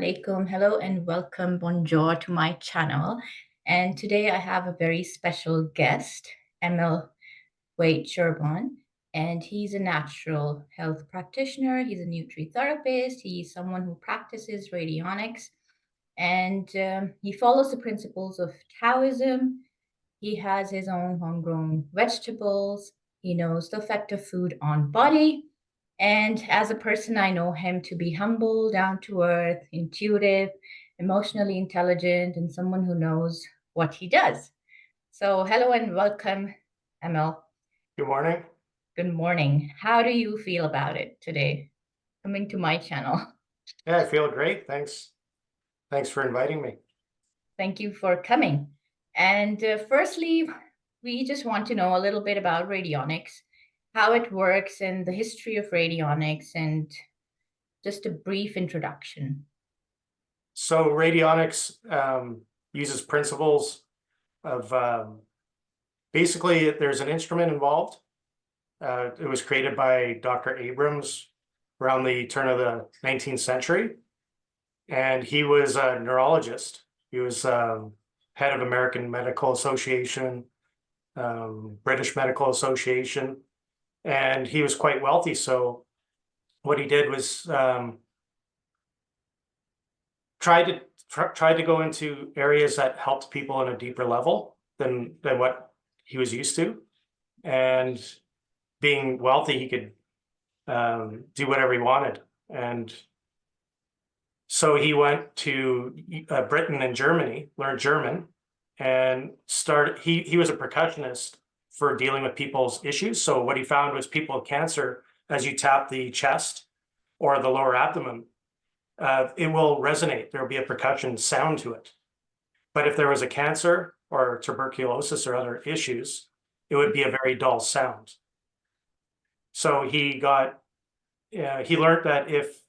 Alaikum. Hello and welcome, bonjour to my channel. And today I have a very special guest, Emil Wade Sherborne, and he's a natural health practitioner. He's a nutri-therapist. He's someone who practices radionics, and he follows the principles of Taoism. He has his own homegrown vegetables. He knows the effect of food on body. And as a person, I know him to be humble, down to earth, intuitive, emotionally intelligent, and someone who knows what he does. So, hello and welcome, Emil. Good morning. Good morning. How do you feel about it today, coming to my channel? Yeah, I feel great. Thanks. Thanks for inviting me. Thank you for coming. And firstly, we just want to know a little bit about radionics, how it works, and the history of radionics, and just a brief introduction. So radionics uses principles of basically there's an instrument involved. It was created by Dr. Abrams around the turn of the 19th century. And he was a neurologist. He was head of American Medical Association, British Medical Association, and he was quite wealthy. So what he did was tried to go into areas that helped people on a deeper level than what he was used to. And being wealthy, he could do whatever he wanted. And so he went to Britain and Germany, learned German, and he was a percussionist for dealing with people's issues. So what he found was people with cancer, as you tap the chest or the lower abdomen, it will resonate. There will be a percussion sound to it. But if there was a cancer or tuberculosis or other issues, it would be a very dull sound. So he learned that if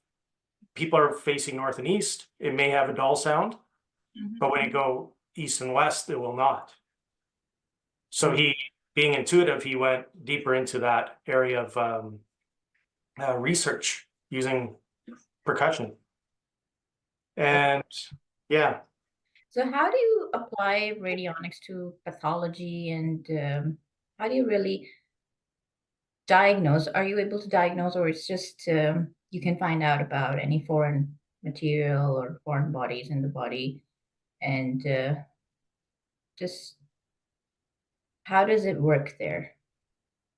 people are facing north and east, it may have a dull sound, but when you go east and west, it will not. So being intuitive, he went deeper into that area of research using percussion. And yeah. So how do you apply radionics to pathology, and how do you really diagnose? Are you able to diagnose, or it's just you can find out about any foreign material or foreign bodies in the body, and just how does it work there?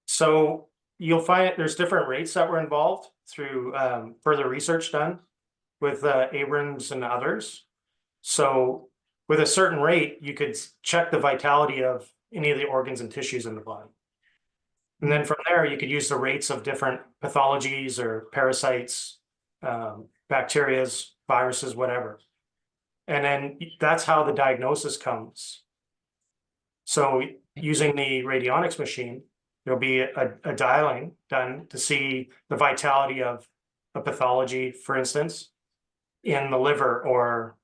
So you'll find there's different rates that were involved through further research done with Abrams and others. So with a certain rate, you could check the vitality of any of the organs and tissues in the body. And then from there, you could use the rates of different pathologies or parasites, bacterias, viruses, whatever. And then that's how the diagnosis comes. So using the radionics machine, there'll be a dialing done to see the vitality of a pathology, for instance, in the liver or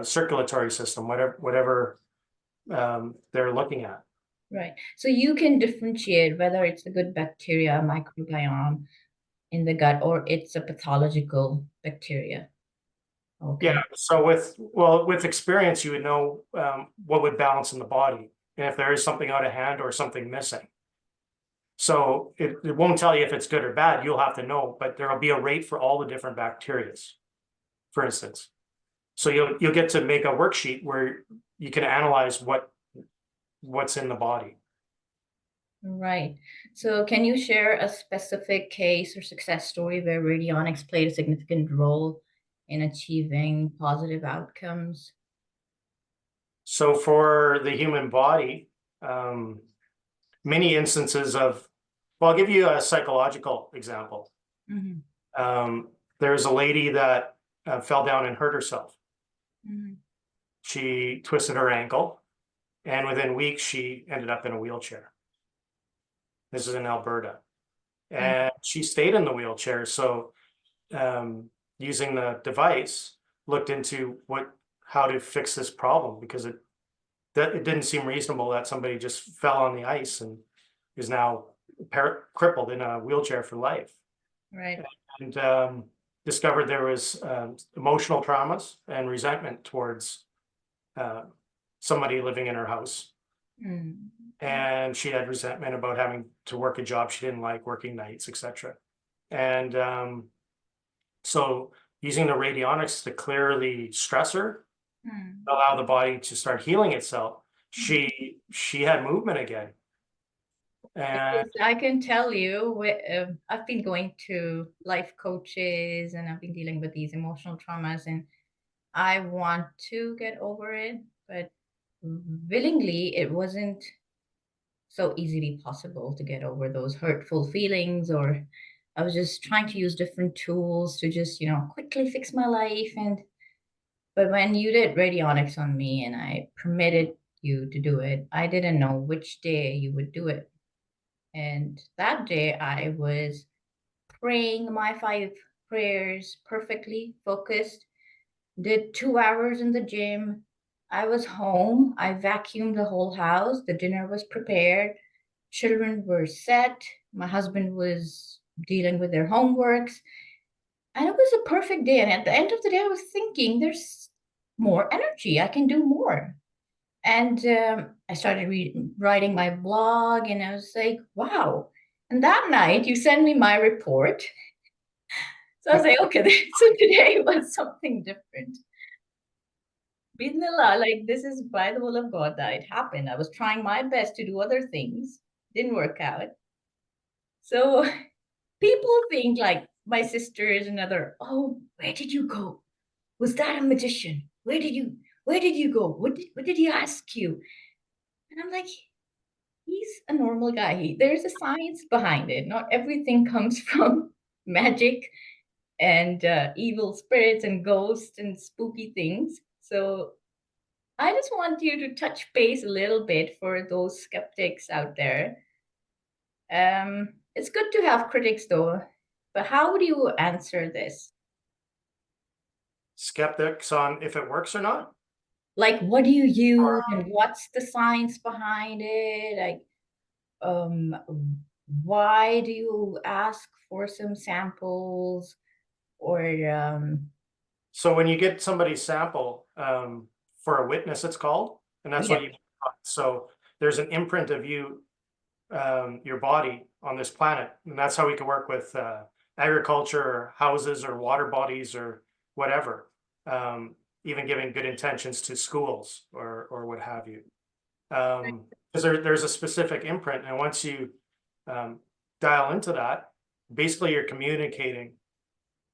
circulatory system, whatever they're looking at. Right. So you can differentiate whether it's a good bacteria, microbiome in the gut, or it's a pathological bacteria. Okay. Yeah. So with experience, you would know what would balance in the body, and if there is something out of hand or something missing. So it won't tell you if it's good or bad. You'll have to know, but there will be a rate for all the different bacterias, for instance. So you'll get to make a worksheet where you can analyze what's in the body. Right. So can you share a specific case or success story where radionics played a significant role in achieving positive outcomes? So for the human body, many instances of, well, I'll give you a psychological example. There's a lady that fell down and hurt herself. She twisted her ankle, and within weeks, she ended up in a wheelchair. This is in Alberta. And she stayed in the wheelchair. So using the device, looked into how to fix this problem, because it didn't seem reasonable that somebody just fell on the ice and is now crippled in a wheelchair for life. Right. And discovered there was emotional traumas and resentment towards somebody living in her house. Mm. And she had resentment about having to work a job she didn't like, working nights, etc. And so using the radionics to clear the stressor, Mm. allow the body to start healing itself, she had movement again. And Because I can tell you, I've been going to life coaches and I've been dealing with these emotional traumas, and I want to get over it, but willingly, it wasn't so easily possible to get over those hurtful feelings. Or I was just trying to use different tools to just, quickly fix my life. But when you did radionics on me and I permitted you to do it, I didn't know which day you would do it. And that day I was praying my 5 prayers perfectly focused, did 2 hours in the gym. I was home. I vacuumed the whole house. The dinner was prepared. Children were set. My husband was dealing with their homeworks. And it was a perfect day. And at the end of the day, I was thinking, there's more energy. I can do more. And I started writing my blog, and I was like, wow. And that night, you sent me my report. So I was like, okay, so today was something different. Bismillah, like this is by the will of God that it happened. I was trying my best to do other things, didn't work out. So people think like my sister is another, oh, where did you go? Was that a magician? Where did you go? What did he ask you? And I'm like, he's a normal guy. There's a science behind it. Not everything comes from magic and evil spirits and ghosts and spooky things. So I just want you to touch base a little bit for those skeptics out there. It's good to have critics though, but how would you answer this? skeptics on if it works or not. Like, what do you use and what's the science behind it? Like, um, why do you ask for some samples? Or, So when you get somebody's sample for a witness, it's called, and that's yeah, what you. So there's an imprint of you, your body on this planet, and that's how we can work with agriculture, or houses, or water bodies, or whatever. Even giving good intentions to schools or what have you. Because there's a specific imprint, and once you um, dial into that, basically you're communicating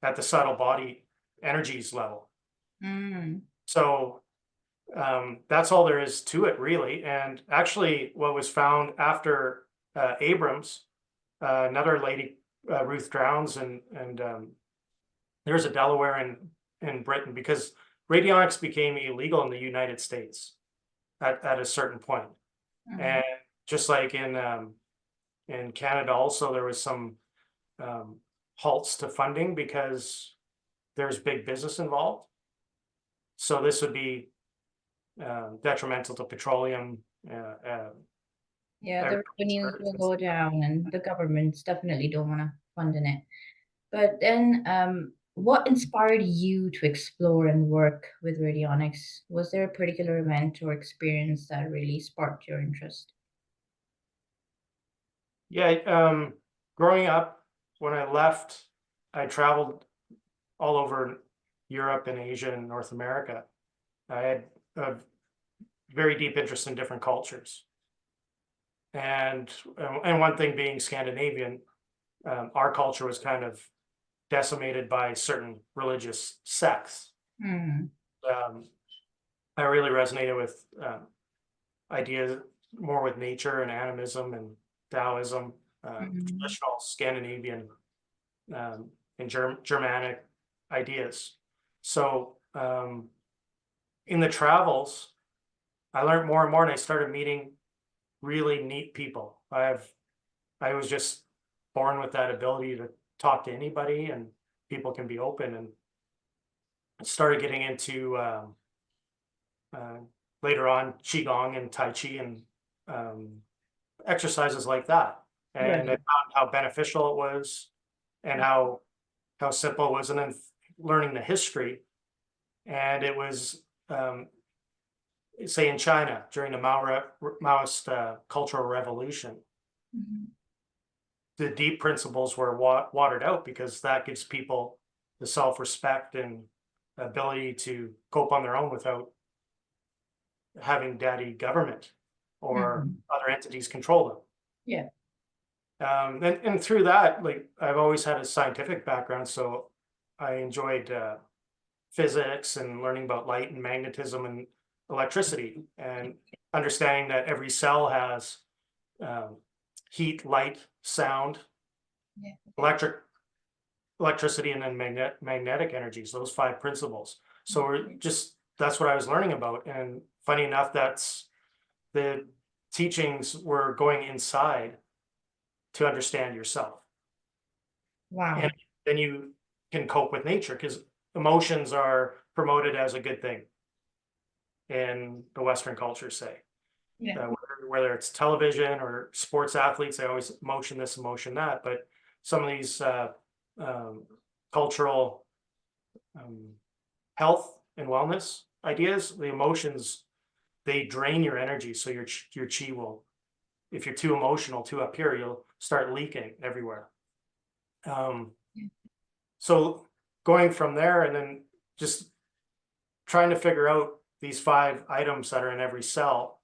at the subtle body energies level. mm, So that's all there is to it, really. And actually, what was found after Abrams, another lady, Ruth Drowns, and there's a Delaware in Britain, because radionics became illegal in the United States at a certain point. mm, And just like in Canada, also there was some halts to funding because there's big business involved. So this would be detrimental to petroleum. yeah, the revenues Agriculture. will go down, and the governments definitely don't want to fund in it. But then, what inspired you to explore and work with radionics? Was there a particular event or experience that really sparked your interest? Yeah, growing up, when I left, I traveled all over Europe and Asia and North America. I had a very deep interest in different cultures, and one thing being Scandinavian, our culture was kind of decimated by certain religious sects. Hmm. Um, I really resonated with ideas more with nature and animism and Taoism, Mm. traditional Scandinavian and Germanic ideas. So in the travels, I learned more and more, and I started meeting really neat people. I was just born with that ability to talk to anybody, and people can be open, and started getting into uh, later on qigong and tai chi and um, exercises like that. And I Right. found how beneficial it was, and how how simple it was, and then learning the history. And it was, say in China during the Maoist Cultural Revolution, Mhm. the deep principles were watered out because that gives people the self-respect and ability to cope on their own without having daddy government or Mhm. other entities control them. Yeah. And through that, like I've always had a scientific background, so I enjoyed physics and learning about light and magnetism and electricity, and understanding that every cell has um, heat, light, sound, Yeah. electricity, and then magnetic energies. Those five principles. So we're Mhm. just that's what I was learning about, and funny enough, that's the teachings were going inside to understand yourself. And Wow. then you can cope with nature because emotions are promoted as a good thing in the Western culture, say. Yeah. Whether it's television or sports athletes, they always emotion this, emotion that. But some of these um, cultural um, health and wellness ideas, the emotions, they drain your energy. So your chi will, if you're too emotional, too up here, you'll start leaking everywhere. Um, Yeah. so going from there and then just trying to figure out these five items that are in every cell.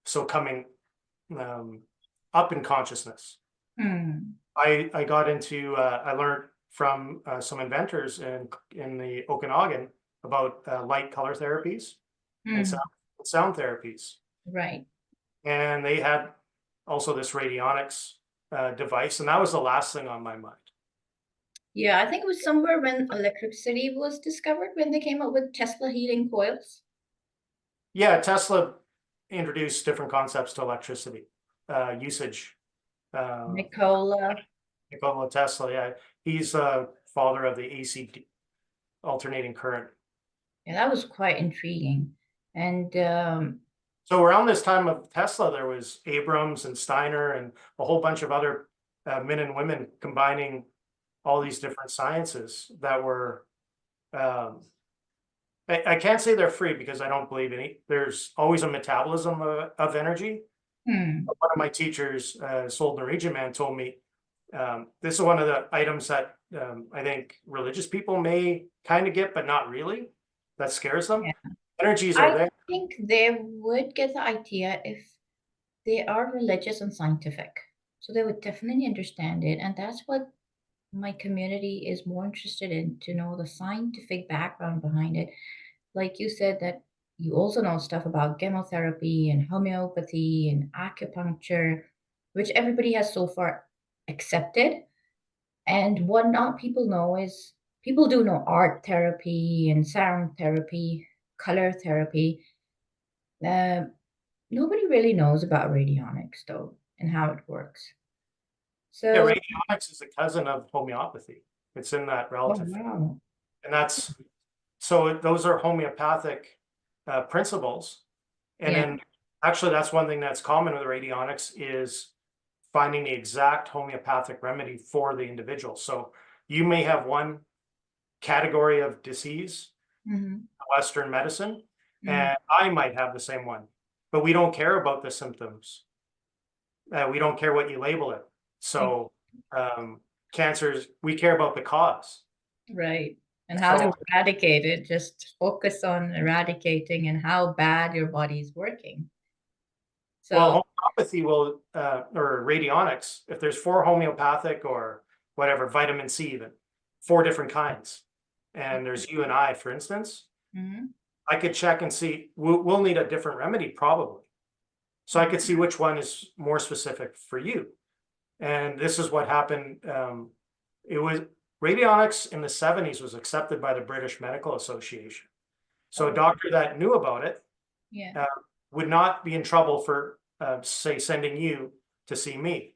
So coming um, up in consciousness, Hmm. I got into I learned from some inventors in the Okanagan about light color therapies and Hmm. sound therapies, Right. and they had also this radionics device, and that was the last thing on my mind. Yeah, I think it was somewhere when electricity was discovered when they came up with Tesla heating coils. Yeah, Tesla introduced different concepts to electricity usage. Uh, Nikola. Nikola Tesla, yeah, he's father of the AC alternating current. Yeah, that was quite intriguing. And So around this time of Tesla, there was Abrams and Steiner and a whole bunch of other men and women combining all these different sciences that were. Um, I can't say they're free because I don't believe any. There's always a metabolism of energy. hmm, One of my teachers, Soul Norwegian Man, told me this is one of the items that I think religious people may kind of get, but not really. That scares them. yeah, Energies are I there. think they would get the idea if they are religious and scientific. So they would definitely understand it. And that's what my community is more interested in, to know the scientific background behind it. Like you said, that you also know stuff about chemotherapy and homeopathy and acupuncture, which everybody has so far accepted. And what not people know is people do know art therapy and sound therapy, color therapy. Uh, Nobody really knows about radionics though and how it works. Yeah, So, radionics is a cousin of homeopathy. It's in that oh relative, wow. and that's so those are homeopathic principles. And Yeah. then actually, that's one thing that's common with radionics is finding the exact homeopathic remedy for the individual. So you may have one category of disease, Hmm. Western medicine, Hmm. and I might have the same one, but we don't care about the symptoms. We don't care what you label it. So cancers, we care about the cause. Right. And how to So, eradicate it, just focus on eradicating and how bad your body's working. So, well, homeopathy will, or radionics, if there's four homeopathic or whatever, vitamin C, even four different kinds, and there's you and I, for instance, mhm. I could check and see, we'll need a different remedy probably. So I could see which one is more specific for you. And this is what happened. It was radionics in the 70s was accepted by the British Medical Association. So a Oh, doctor that knew about it yeah. uh, would not be in trouble for, say, sending you to see me.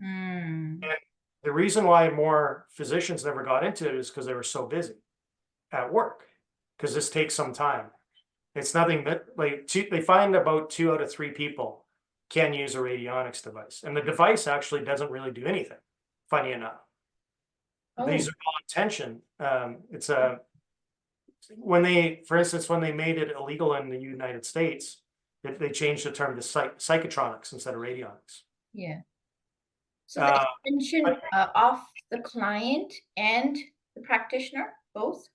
Mm. And the reason why more physicians never got into it is because they were so busy at work, because this takes some time. It's nothing but like they find about 2 out of 3 people can use a radionics device, and the device actually doesn't really do anything. Funny enough, These Oh, are all intention. It's a when they, for instance, when they made it illegal in the United States, they changed the term to psychotronics instead of radionics. yeah. So the Uh, intention but, of the client and the practitioner, both?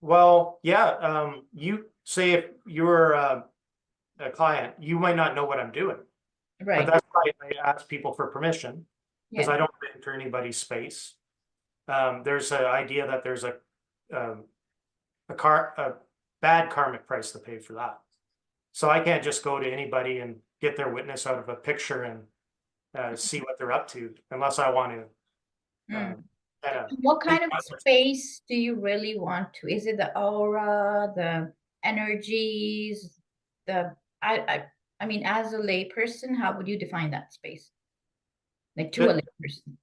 well, yeah. You say if you're a client, you might not know what I'm doing, but Right. that's why I ask people for permission because Yeah. I don't enter anybody's space. There's an idea that there's um, a bad karmic price to pay for that. So I can't just go to anybody and get their witness out of a picture and see what they're up to unless I want to Mm. kind of What leave kind of my space do you really want to? Is it the aura, the energies, the I mean, as a layperson, how would you define that space? Like to a Ju- layperson.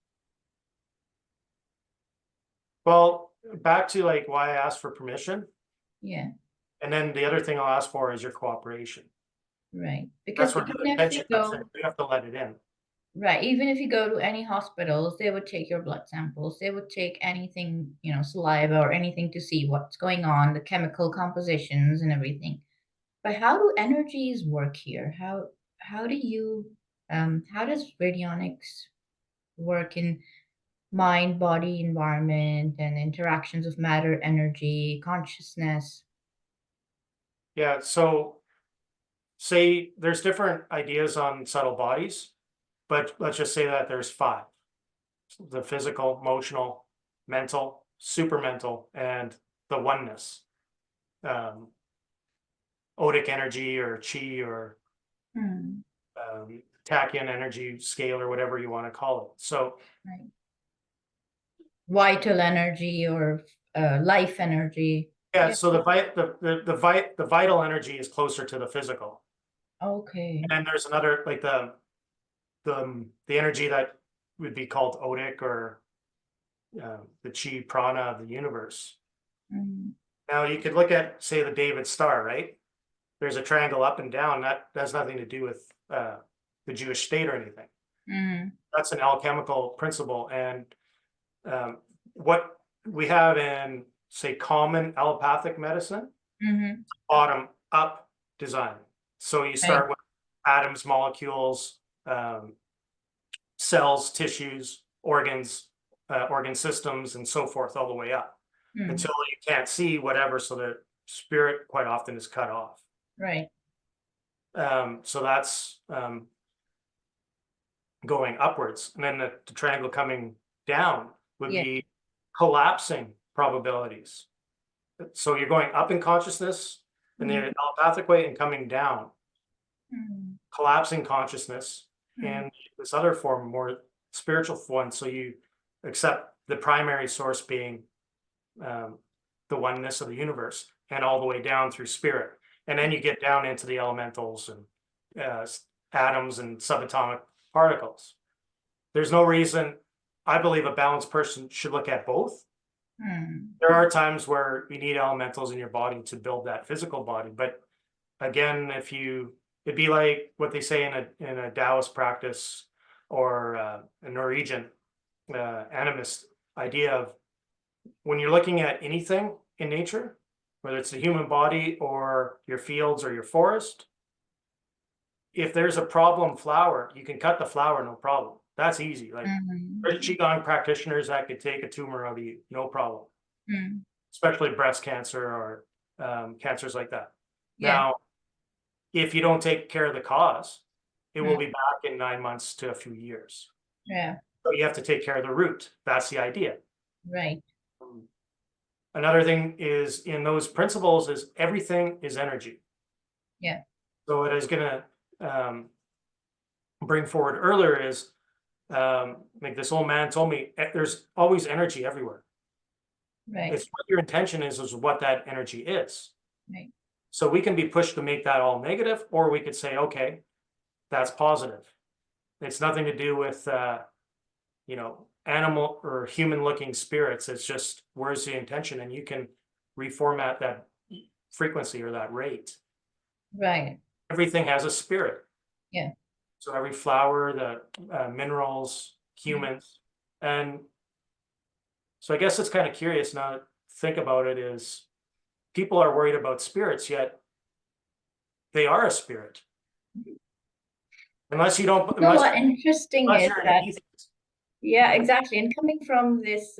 well, back to like why I asked for permission. Yeah, And then the other thing I'll ask for is your cooperation. right. Because That's where the even if you intention comes in. go, You have to let it in. right, even if you go to any hospitals, they would take your blood samples. They would take anything, saliva or anything to see what's going on, the chemical compositions and everything. But how do energies work here? How do you how does radionics work in mind, body, environment, and interactions of matter, energy, consciousness? Yeah. So say there's different ideas on subtle bodies, but let's just say that there's five: the physical, emotional, mental, supramental, and the oneness. Um, Odic energy or chi or Hmm, tachyon energy scale or whatever you want to call it. So right. Vital energy or life energy. yeah, Yeah. so the vital energy is closer to the physical, Okay. and then there's another like the energy that would be called odic or the chi prana of the universe. Mm, Now you could look at say the David Star, right? There's a triangle up and down. That has nothing to do with the Jewish state or anything. mm, That's an alchemical principle, and um, what we have in say common allopathic medicine, mm-hmm. bottom up design. So you Right. start with atoms, molecules, cells, tissues, organs, organ systems, and so forth, all the way up Mm, until you can't see whatever. So the spirit quite often is cut off. right. So that's going upwards, and then the triangle coming down would Yeah. be collapsing probabilities. So you're going up in consciousness in Mm, the allopathic way and coming down, mm, collapsing consciousness mm, in this other form, more spiritual one. So you accept the primary source being um, the oneness of the universe and all the way down through spirit. And then you get down into the elementals and atoms and subatomic particles. There's no reason, I believe a balanced person should look at both. mm. There are times where you need elementals in your body to build that physical body, but again, it'd be like what they say in a Taoist practice or a Norwegian animist idea of when you're looking at anything in nature, whether it's the human body or your fields or your forest, if there's a problem flower, you can cut the flower, no problem. That's easy. Like there's Mhm. qigong practitioners that could take a tumor out of you, no problem, Mm. especially breast cancer or cancers like that. Yeah, Now, if you don't take care of the cause, it mm, will be back in 9 months to a few years. yeah, So you have to take care of the root. That's the idea. right. Another thing is in those principles is everything is energy. Yeah, So what I was gonna bring forward earlier is like this old man told me, there's always energy everywhere. right, It's what your intention is what that energy is. right. So we can be pushed to make that all negative, or we could say, okay, that's positive. It's nothing to do with animal or human looking spirits. It's just where's the intention, and you can reformat that frequency or that rate. Right. Everything has a spirit. Yeah. So every flower, the minerals, Mm. humans, and So I guess it's kind of curious now to think about it is people are worried about spirits, yet they are a spirit. Unless you don't, You know what interesting unless is you're an that, atheist. yeah, exactly. And coming from this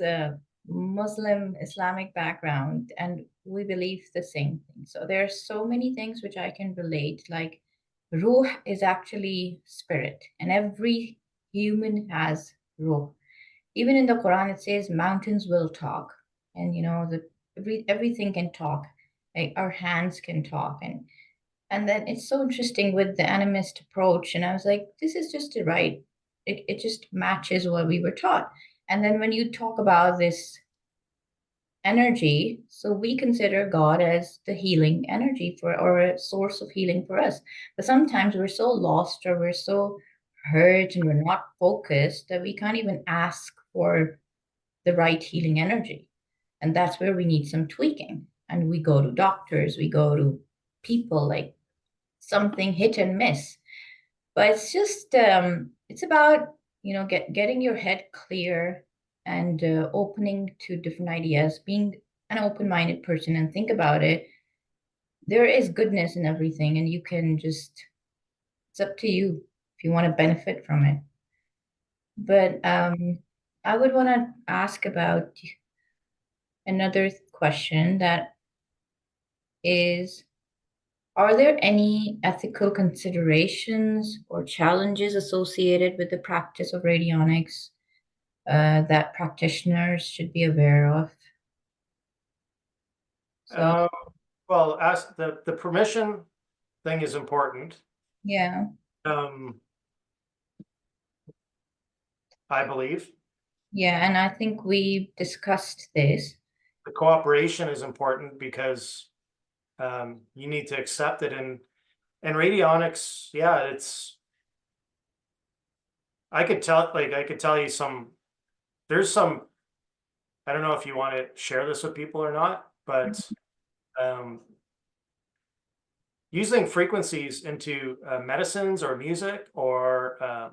Muslim Islamic background, and we believe the same thing. So there are so many things which I can relate. Like ruh is actually spirit, and every human has ruh. Even in the Quran, it says mountains will talk, and the everything can talk. Like our hands can talk, and then it's so interesting with the animist approach. And I was like, this is just right. It just matches what we were taught. And then when you talk about this energy, so we consider God as the healing energy for, or a source of healing for us. But sometimes we're so lost or we're so hurt and we're not focused that we can't even ask for the right healing energy. And that's where we need some tweaking. And we go to doctors, we go to people like something hit and miss. But it's just it's about getting your head clear and opening to different ideas, being an open-minded person and think about it. There is goodness in everything, and you can just it's up to you if you want to benefit from it. But I would want to ask about another question that is, are there any ethical considerations or challenges associated with the practice of radionics that practitioners should be aware of? So, Uh, well, as the permission thing is important. yeah, Um, I believe yeah, and I think we discussed this. the cooperation is important because you need to accept it. And radionics, yeah, it's I could tell you there's some, I don't know if you want to share this with people or not, but um, using frequencies into medicines or music or uh,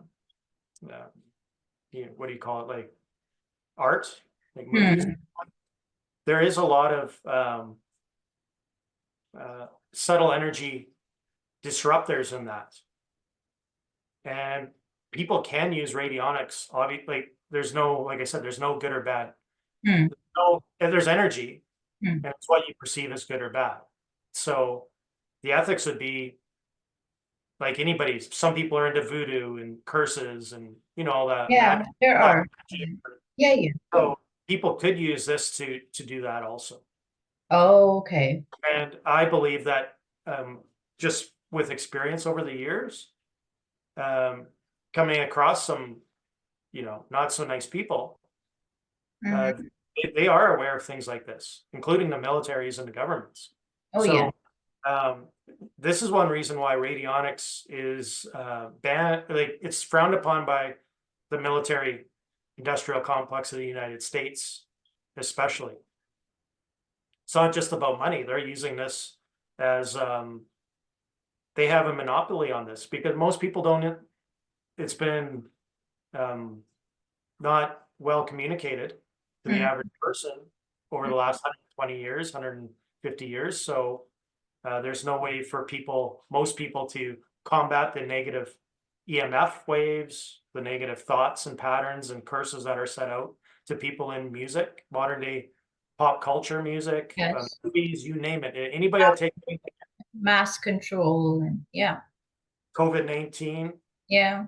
what do you call it, like art, like movies, Hmm. there is a lot of subtle energy disruptors in that. And people can use radionics. Obviously, like there's no, like I said, there's no good or bad. Hmm. No, if there's energy, Hmm. and it's what you perceive as good or bad. So the ethics would be like anybody. Some people are into voodoo and curses and all that Yeah, magic, there black are. magic. Yeah, yeah. So people could use this to do that also. Oh, okay. And I believe that just with experience over the years, um, coming across some, not so nice people, uh, Hmm. they are aware of things like this, including the militaries and the governments. Oh, yeah. So um, this is one reason why radionics is banned. Like it's frowned upon by the military industrial complex of the United States, especially. It's not just about money. They're using this as they have a monopoly on this because most people don't. It's been um, not well communicated to the Hmm. average person over the last 120 years, 150 years. So there's no way for most people to combat the negative EMF waves, the negative thoughts and patterns and curses that are set out to people in music, modern day pop culture music, Yes. movies, you name it. Anybody that takes Mass control and yeah. COVID-19, Yeah.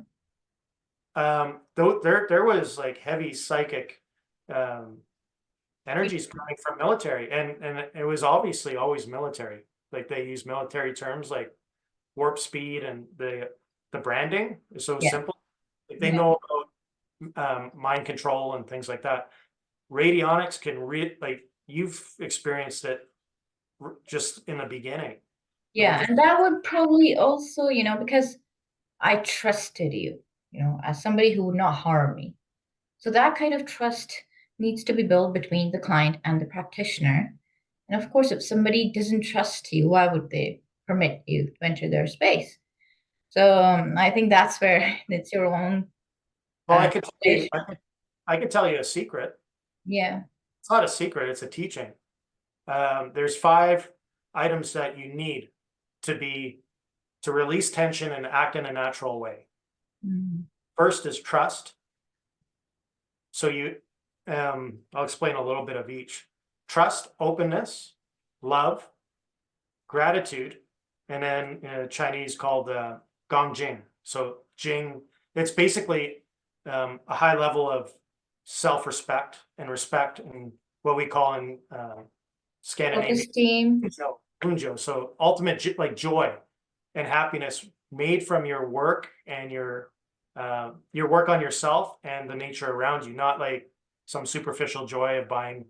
though there was like heavy psychic um, energies coming from military, and it was obviously always military. Like they use military terms like warp speed, and the branding is so Yeah. simple. Like they Yeah. know about mind control and things like that. Radionics can like you've experienced it just in the beginning. Yeah. Just And that would probably also, because I trusted you, as somebody who would not harm me. So that kind of trust needs to be built between the client and the practitioner. And of course, if somebody doesn't trust you, why would they permit you to enter their space? So I think that's where it's your own well, situation. I could tell you a secret. Yeah. It's not a secret, it's a teaching. There's 5 items that you need to release tension and act in a natural way. Mm. First is trust. So I'll explain a little bit of each. Trust, openness, love, gratitude, and then Chinese called Gong Jing. So Jing, it's basically a high level of self-respect and respect, and what we call in Scandinavian Self-esteem. Unjo. So ultimate like joy and happiness made from your work and your work on yourself and the nature around you, not like some superficial joy of buying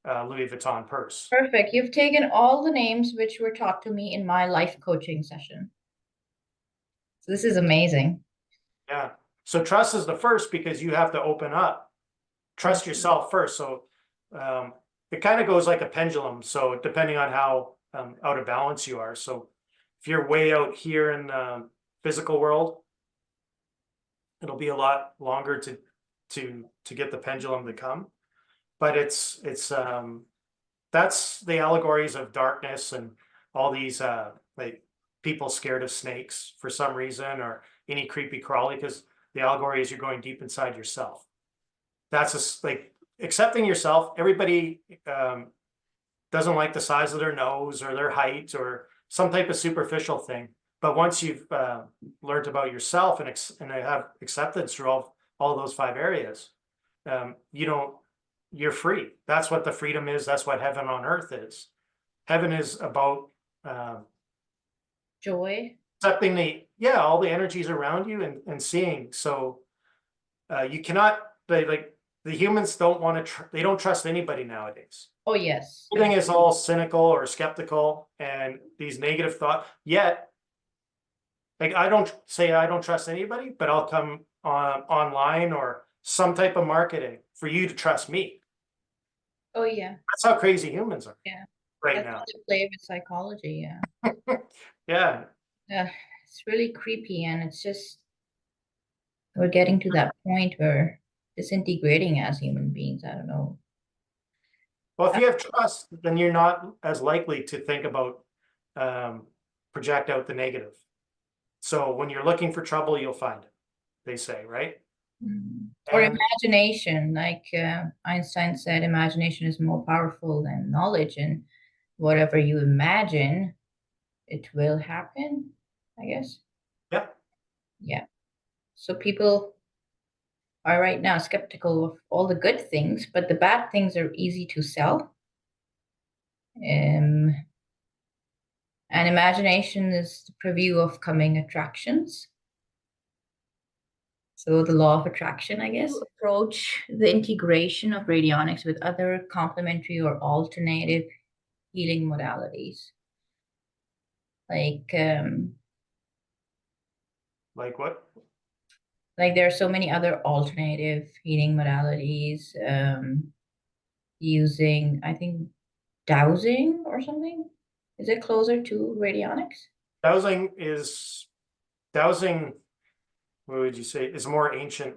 Louis Vuitton purse. Perfect. You've taken all the names which were taught to me in my life coaching session. So this is amazing. Yeah. So trust is the first because you have to open up. Trust yourself first. So it kind of goes like a pendulum. So depending on how out of balance you are. So if you're way out here in the physical world, it'll be a lot longer to get the pendulum to come. But it's that's the allegories of darkness and all these like people scared of snakes for some reason, or any creepy crawly, because the allegory is you're going deep inside yourself. That's like accepting yourself. Everybody doesn't like the size of their nose or their height or some type of superficial thing. But once you've learned about yourself and have acceptance through all those 5 areas, you're free. That's what the freedom is. That's what heaven on earth is. Heaven is about Joy. accepting all the energies around you and seeing. So you cannot, like the humans don't want to, they don't trust anybody nowadays. Oh, yes. Everything is all cynical or skeptical and these negative thoughts. Yet, like I don't trust anybody, but I'll come online or some type of marketing for you to trust me. Oh, yeah. That's how crazy humans are. Yeah. Right That's now. the play with psychology. Yeah. Yeah. It's really creepy, and it's just we're getting to that point where disintegrating as human beings. I don't know. Well, if you have trust, then you're not as likely to think about project out the negative. So when you're looking for trouble, you'll find it, they say, right? Or And imagination, like Einstein said, imagination is more powerful than knowledge, and whatever you imagine, it will happen, I guess. yeah, Yeah. So people are right now skeptical of all the good things, but the bad things are easy to sell. And imagination is the preview of coming attractions. So the law of attraction, I guess. Approach the integration of radionics with other complementary or alternative healing modalities. Like like what? like there are so many other alternative healing modalities, using, I think, dowsing or something. Is it closer to radionics? Dowsing is dowsing. What would you say is more ancient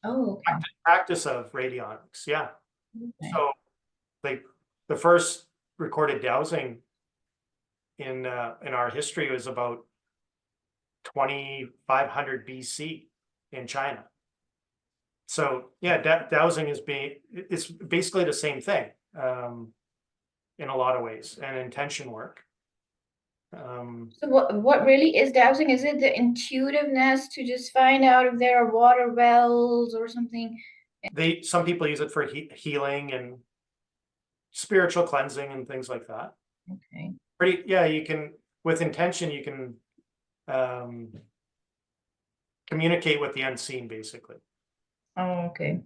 Oh, okay. practice of radionics? Yeah. Okay. So like the first recorded dowsing in our history was about 2500 BC in China. So yeah, dowsing it's basically the same thing in a lot of ways, and intention work. So what really is dowsing? Is it the intuitiveness to just find out if there are water wells or something? Some people use it for healing and spiritual cleansing and things like that. Okay. You can, with intention, you can communicate with the unseen basically. Oh, okay.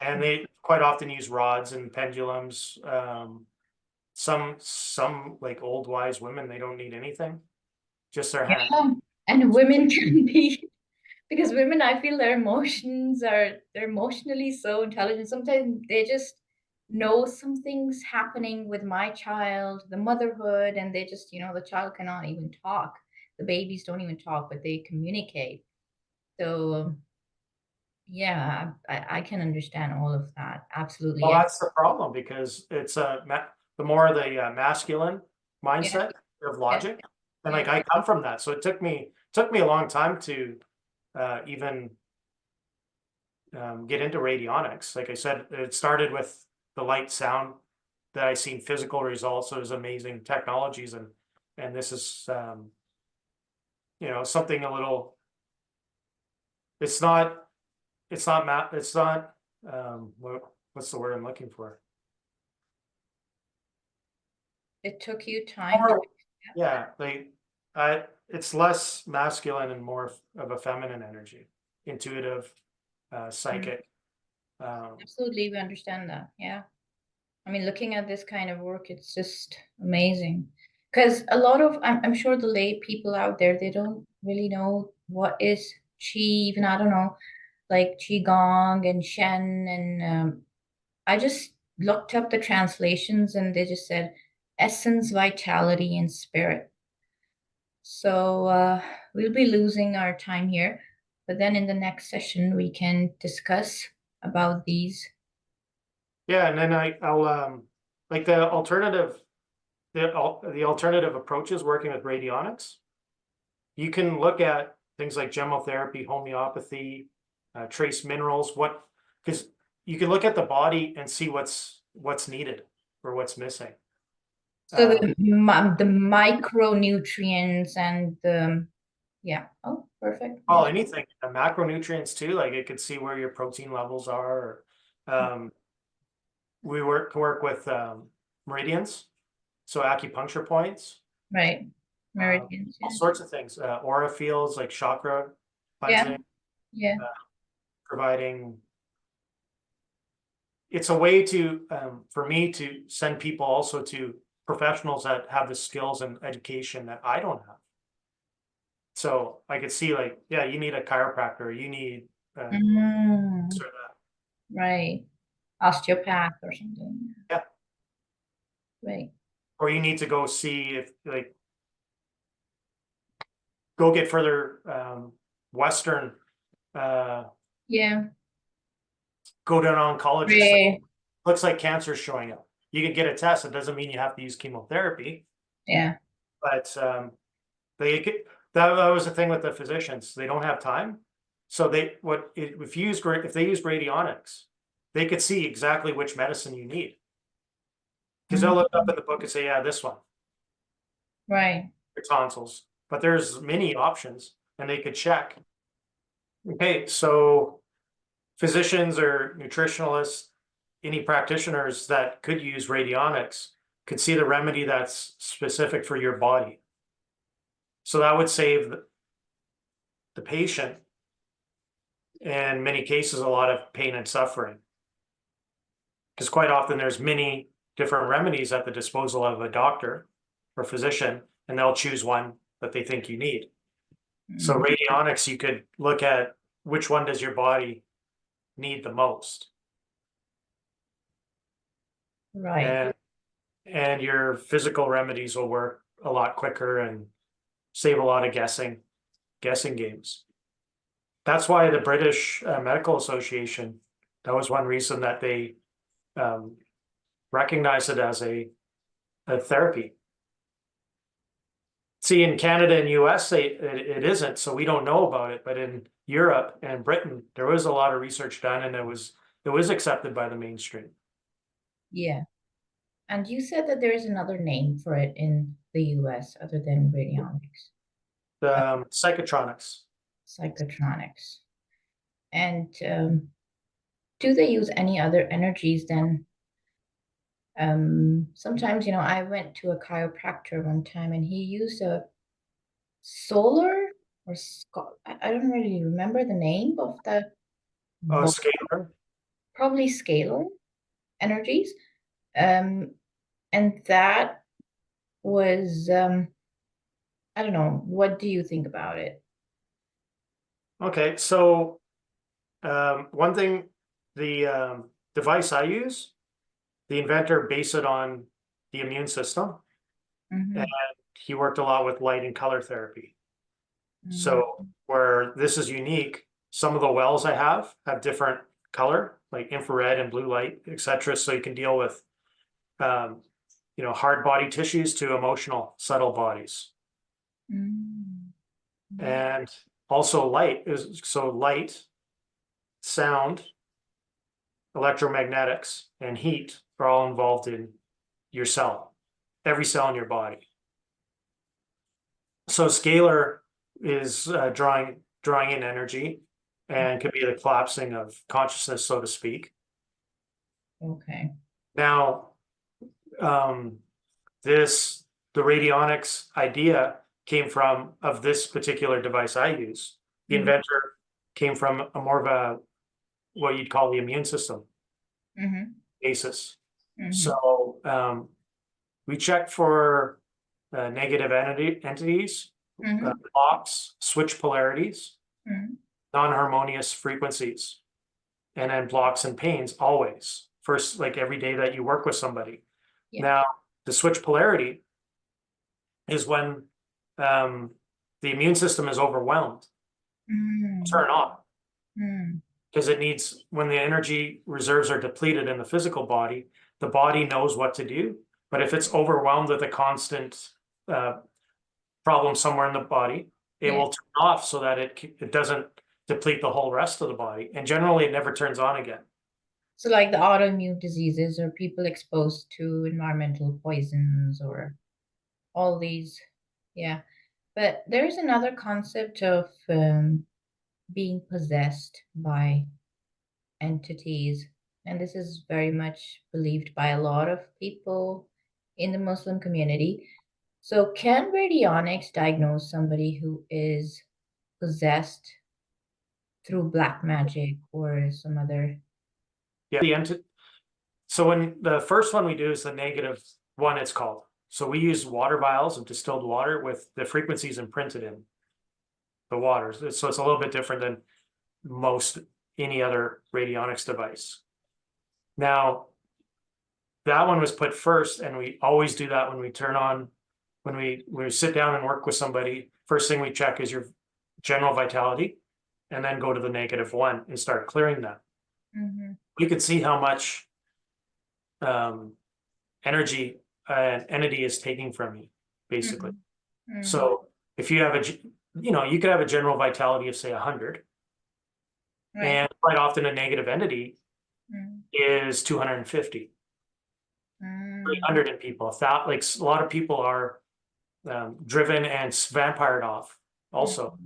And they quite often use rods and pendulums. Some like old wise women, they don't need anything, just their hand. Yeah. And women can be, because women, I feel their emotions are, they're emotionally so intelligent. Sometimes they just know something's happening with my child, the motherhood, and they just, the child cannot even talk. The babies don't even talk, but they communicate. So Yeah, I can understand all of that. Absolutely. Well, And that's the problem because it's the more the masculine yeah, mindset of yeah, logic, and yeah. like I come from that, so it took me a long time to even get into radionics. Like I said, it started with the light sound that I seen physical results. So it was amazing technologies, and this is something a little. It's not. It's not math. It's not. What's the word I'm looking for? It took you time to More, yeah, it's less masculine and more of a feminine energy, intuitive, Mm, psychic. Um, absolutely, we understand that. Yeah. I mean, looking at this kind of work, it's just amazing. Because a lot of, I'm sure the lay people out there, they don't really know what is chi, even I don't know, like qigong and shen, and I just looked up the translations, and they just said essence, vitality, and spirit. So we'll be losing our time here, but then in the next session we can discuss about these. yeah, and then I'll like the alternative approaches working with radionics. You can look at things like gemotherapy, homeopathy, trace minerals, because you can look at the body and see what's needed or what's missing. So Um, the micronutrients and the yeah. Oh, perfect. well, Yeah. anything, macronutrients too, like it could see where your protein levels are. We work with meridians, so acupuncture points, Right. uh, Meridians. all Yeah. sorts of things, aura fields like chakra Yeah. cleansing, Yeah. uh, providing. It's a way to for me to send people also to professionals that have the skills and education that I don't have. So I could see like, yeah, you need a chiropractor, you need Mm, sort of that. right. Osteopath or something. Yeah, Right. or you need to go see if like go get further Western, uh, Yeah. go to an oncologist. Like, Right. looks like cancer's showing up. You can get a test. It doesn't mean you have to use chemotherapy, Yeah. but they could, that was the thing with the physicians. They don't have time. So if they use radionics, they could see exactly which medicine you need. Because they'll Mm, look up in the book and say, yeah, this one, right. your tonsils. But there's many options and they could check. Okay, so physicians or nutritionalists, any practitioners that could use radionics could see the remedy that's specific for your body. So that would save the patient, in many cases, a lot of pain and suffering. Because quite often there's many different remedies at the disposal of a doctor or physician, and they'll choose one that they think you need. So Mm, radionics, you could look at which one does your body need the most. right. And your physical remedies will work a lot quicker and save a lot of guessing games. That's why the British Medical Association, that was one reason that they um, recognized it as a therapy. See, in Canada and US, it isn't, so we don't know about it. But in Europe and Britain, there was a lot of research done, and it was accepted by the mainstream. Yeah. And you said that there is another name for it in the US other than radionics, uh, The psychotronics. psychotronics. And do they use any other energies than sometimes, I went to a chiropractor one time and he used a solar or I don't really remember the name of the Oh, vo- scalar. probably scalar energies. Um, and that was I don't know, what do you think about it? Okay, so one thing, the device I use, the inventor based it on the immune system, and Hmm. he worked a lot with light and color therapy. Hmm. So where this is unique, Some of the wells I have different color, like infrared and blue light, etc. So you can deal with, hard body tissues to emotional, subtle bodies. Mm. And also light light, sound, electromagnetics, and heat are all involved in your cell, every cell in your body. So scalar is drawing in energy and could be the collapsing of consciousness, so to speak. Okay. Now, the radionics idea came from of this particular device I use. The Mhm. inventor came from a more of a what you'd call the immune system Mhm. basis. Mhm. So we check for negative entities, Mhm. blocks, switch polarities, Mhm. non-harmonious frequencies, and then blocks and pains always. First, like every day that you work with somebody. Yeah. Now, the switch polarity is when the immune system is overwhelmed. Mm. Turn on. Mm. Because it needs, when the energy reserves are depleted in the physical body, the body knows what to do. But if it's overwhelmed with a constant problem somewhere in the body, it Yeah. will turn off so that it doesn't deplete the whole rest of the body. And generally, it never turns on again. So like the autoimmune diseases or people exposed to environmental poisons or all these. Yeah. But there's another concept of being possessed by entities. And this is very much believed by a lot of people in the Muslim community. So, can radionics diagnose somebody who is possessed through black magic or some other? Yeah. So when the first one we do is the negative one, it's called. So we use water vials of distilled water with the frequencies imprinted in the water. So it's a little bit different than most any other radionics device. Now, that one was put first, and we always do that when we turn on, when we sit down and work with somebody. First thing we check is your general vitality, and then go to the negative one and start clearing that. Mm-hmm. We could see how much energy an entity is taking from you, basically. Mm-hmm. Mm-hmm. So if you have you could have a general vitality of say 100, Right. and quite often a negative entity Mm-hmm. is 250, Mm-hmm. 300 in people. Like a lot of people are driven and vampired off also.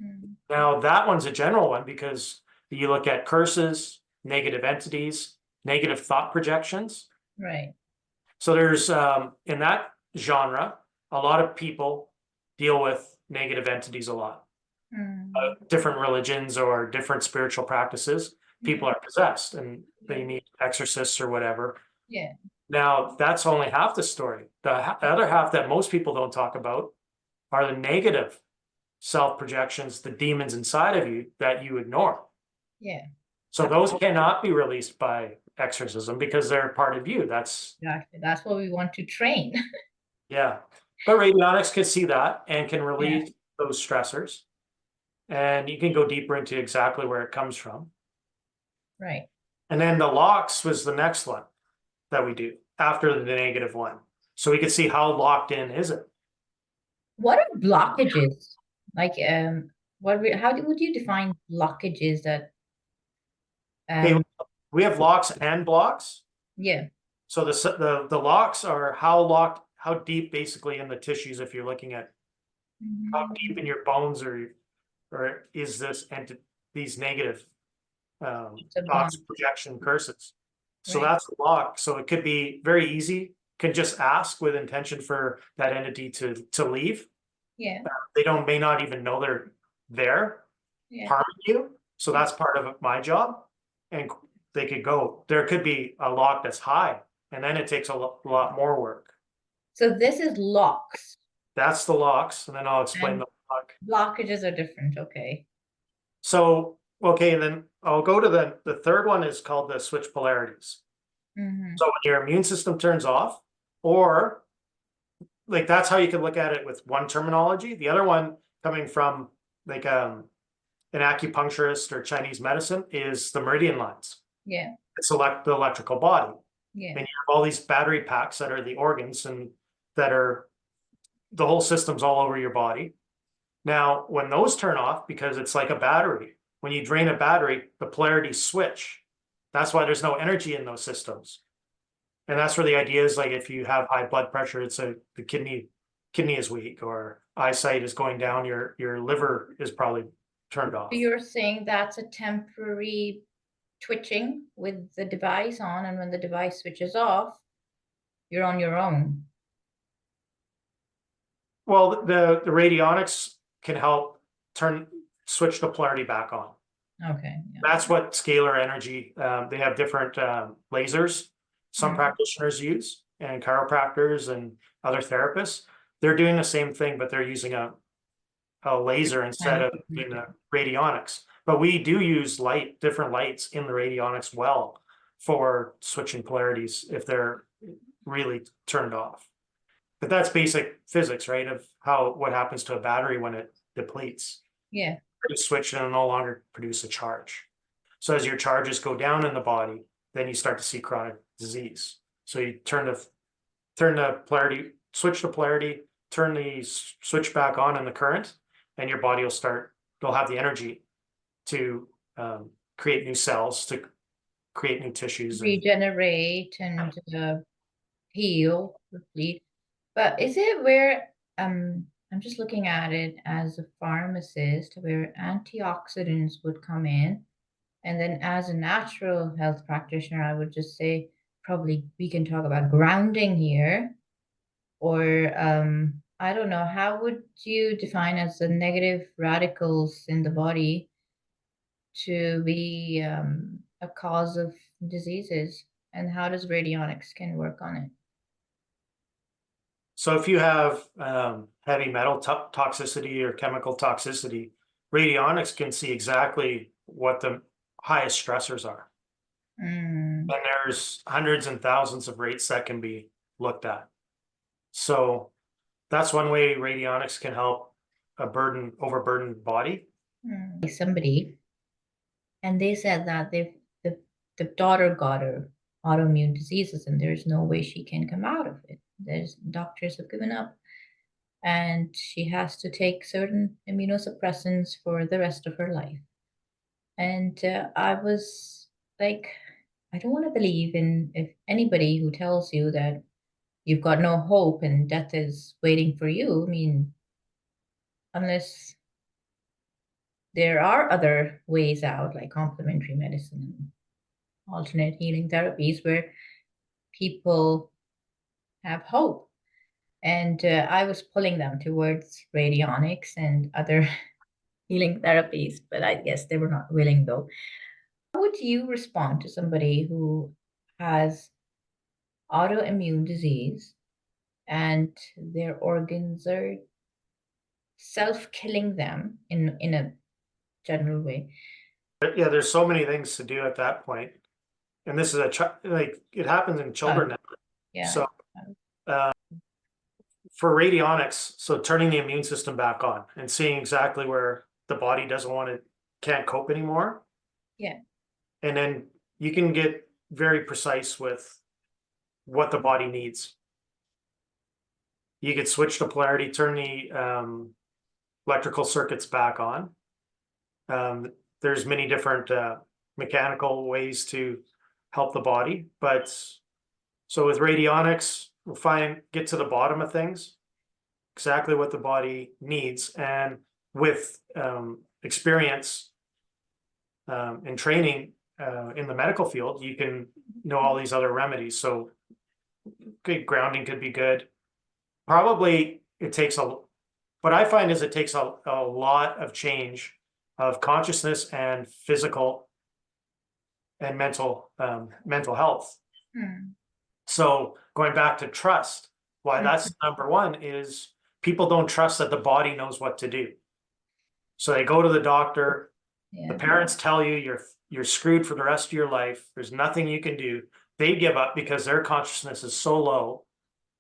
Mm-hmm. Now that one's a general one because you look at curses, negative entities, negative thought projections. Right. So there's in that genre, a lot of people deal with negative entities a lot. Mm-hmm. Different religions or different spiritual practices, people Mm-hmm. are possessed and they Yeah. need exorcists or whatever. Yeah. Now, that's only half the story. The other half that most people don't talk about are the negative self projections, the demons inside of you that you ignore. Yeah. So those cannot be released by exorcism because they're part of you. Exactly. That's what we want to train. Yeah. But radionics can see that and can Yeah. relieve those stressors. And you can go deeper into exactly where it comes from. Right. And then the locks was the next one that we do after the negative one. So we can see how locked in is it. What are blockages? Like, would you define blockages that, Okay, um, we have locks and blocks. yeah. So the locks are how deep basically in the tissues, if you're looking at how deep Mhm. in your bones or is this and these negative It's a block, thoughts, projection, curses. So right? that's the lock. So it could be very easy. Can just ask with intention for that entity to leave. Yeah. They may not even know they're there Yeah. harming you. So Yeah. that's part of my job. And they could go. There could be a lock that's high, and then it takes a lot more work. So this is locks That's the locks, and then I'll explain and the lock. blockages are different. Okay. So, okay, and then I'll go to the third one is called the switch polarities. Mm-hmm. So when your immune system turns off, or like that's how you can look at it with one terminology. The other one coming from like an acupuncturist or Chinese medicine is the meridian lines. Yeah. It's the electrical body. Yeah. And you have all these battery packs that are the organs and that are the whole system's all over your body. Now, when those turn off, because it's like a battery, when you drain a battery, the polarities switch. That's why there's no energy in those systems. And that's where the idea is, like, if you have high blood pressure, it's the kidney is weak, or eyesight is going down, your liver is probably turned off. You're saying that's a temporary twitching with the device on, and when the device switches off, you're on your own. Well, the radionics can help switch the polarity back on. Okay. Yeah. That's what scalar energy, they have different lasers some Mhm. practitioners use, and chiropractors and other therapists. They're doing the same thing, but they're using a laser instead of doing the radionics. But we do use different lights in the radionics well for switching polarities if they're really turned off. But that's basic physics, right? Of what happens to a battery when it depletes. Yeah. You switch and it'll no longer produce a charge. So as your charges go down in the body, then you start to see chronic disease. So you switch the polarity, turn the switch back on in the current, and your body will have the energy to create new cells, to create new tissues. Regenerate and heal, replete. But is it where I'm just looking at it as a pharmacist, where antioxidants would come in, and then as a natural health practitioner, I would just say probably we can talk about grounding here, or I don't know, how would you define as the negative radicals in the body to be a cause of diseases, and how does radionics can work on it? So if you have heavy metal toxicity or chemical toxicity, radionics can see exactly what the highest stressors are. Mm. And there's hundreds and thousands of rates that can be looked at. So that's one way radionics can help a overburdened body. Somebody, and they said that the daughter got her autoimmune diseases, and there's no way she can come out of it. There's doctors have given up, and she has to take certain immunosuppressants for the rest of her life. And I was like, I don't want to believe in if anybody who tells you that you've got no hope and death is waiting for you. I mean, unless there are other ways out, like complementary medicine and alternate healing therapies, where people have hope. And I was pulling them towards radionics and other healing therapies, but I guess they were not willing though. How would you respond to somebody who has autoimmune disease and their organs are self-killing them in a general way? But yeah, there's so many things to do at that point. And this is like it happens in children now. Yeah. So for radionics, so turning the immune system back on and seeing exactly where the body can't cope anymore. Yeah. And then you can get very precise with what the body needs. You could switch the polarity, turn the electrical circuits back on. There's many different mechanical ways to help the body, but so with radionics, we'll get to the bottom of things, exactly what the body needs, and with experience and training in the medical field, you can know all these other remedies. So good grounding could be good. Probably what I find is it takes a lot of change of consciousness and physical and mental health. So going back to trust, why that's number one is people don't trust that the body knows what to do. So they go to the doctor, the parents tell you you're screwed for the rest of your life. There's nothing you can do. They give up because their consciousness is so low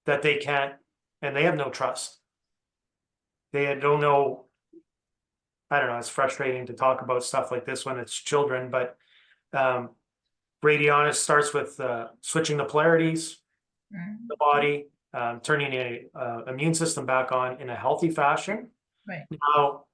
that they can't, and they have no trust. They don't know I don't know, it's frustrating to talk about stuff like this when it's children, but radionics starts with switching the polarities, Mm, the body, turning a immune system back on in a healthy fashion. right. Now,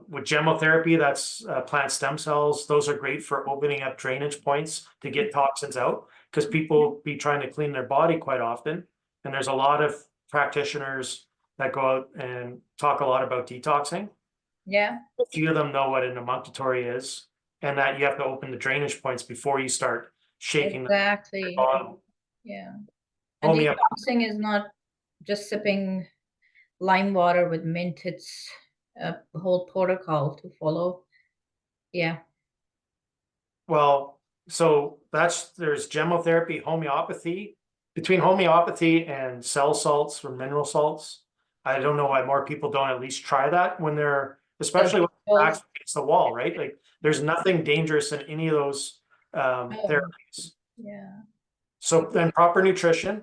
with chemotherapy, that's plant stem cells. Those are great for opening up drainage points to get toxins out because people be trying to clean their body quite often. And there's a lot of practitioners that go out and talk a lot about detoxing. Yeah, A few of them know what an emunctory is, and that you have to open the drainage points before you start shaking the exactly. bottom. Yeah. And Homeopathy. detoxing is not just sipping lime water with mint. It's a whole protocol to follow. Yeah. Well, so there's gemotherapy, homeopathy. Between homeopathy and cell salts or mineral salts, I don't know why more people don't at least try that when they're, The especially when their both. back's against the wall, right? Like there's nothing dangerous in any of those Oh, therapies. yeah. So then proper nutrition.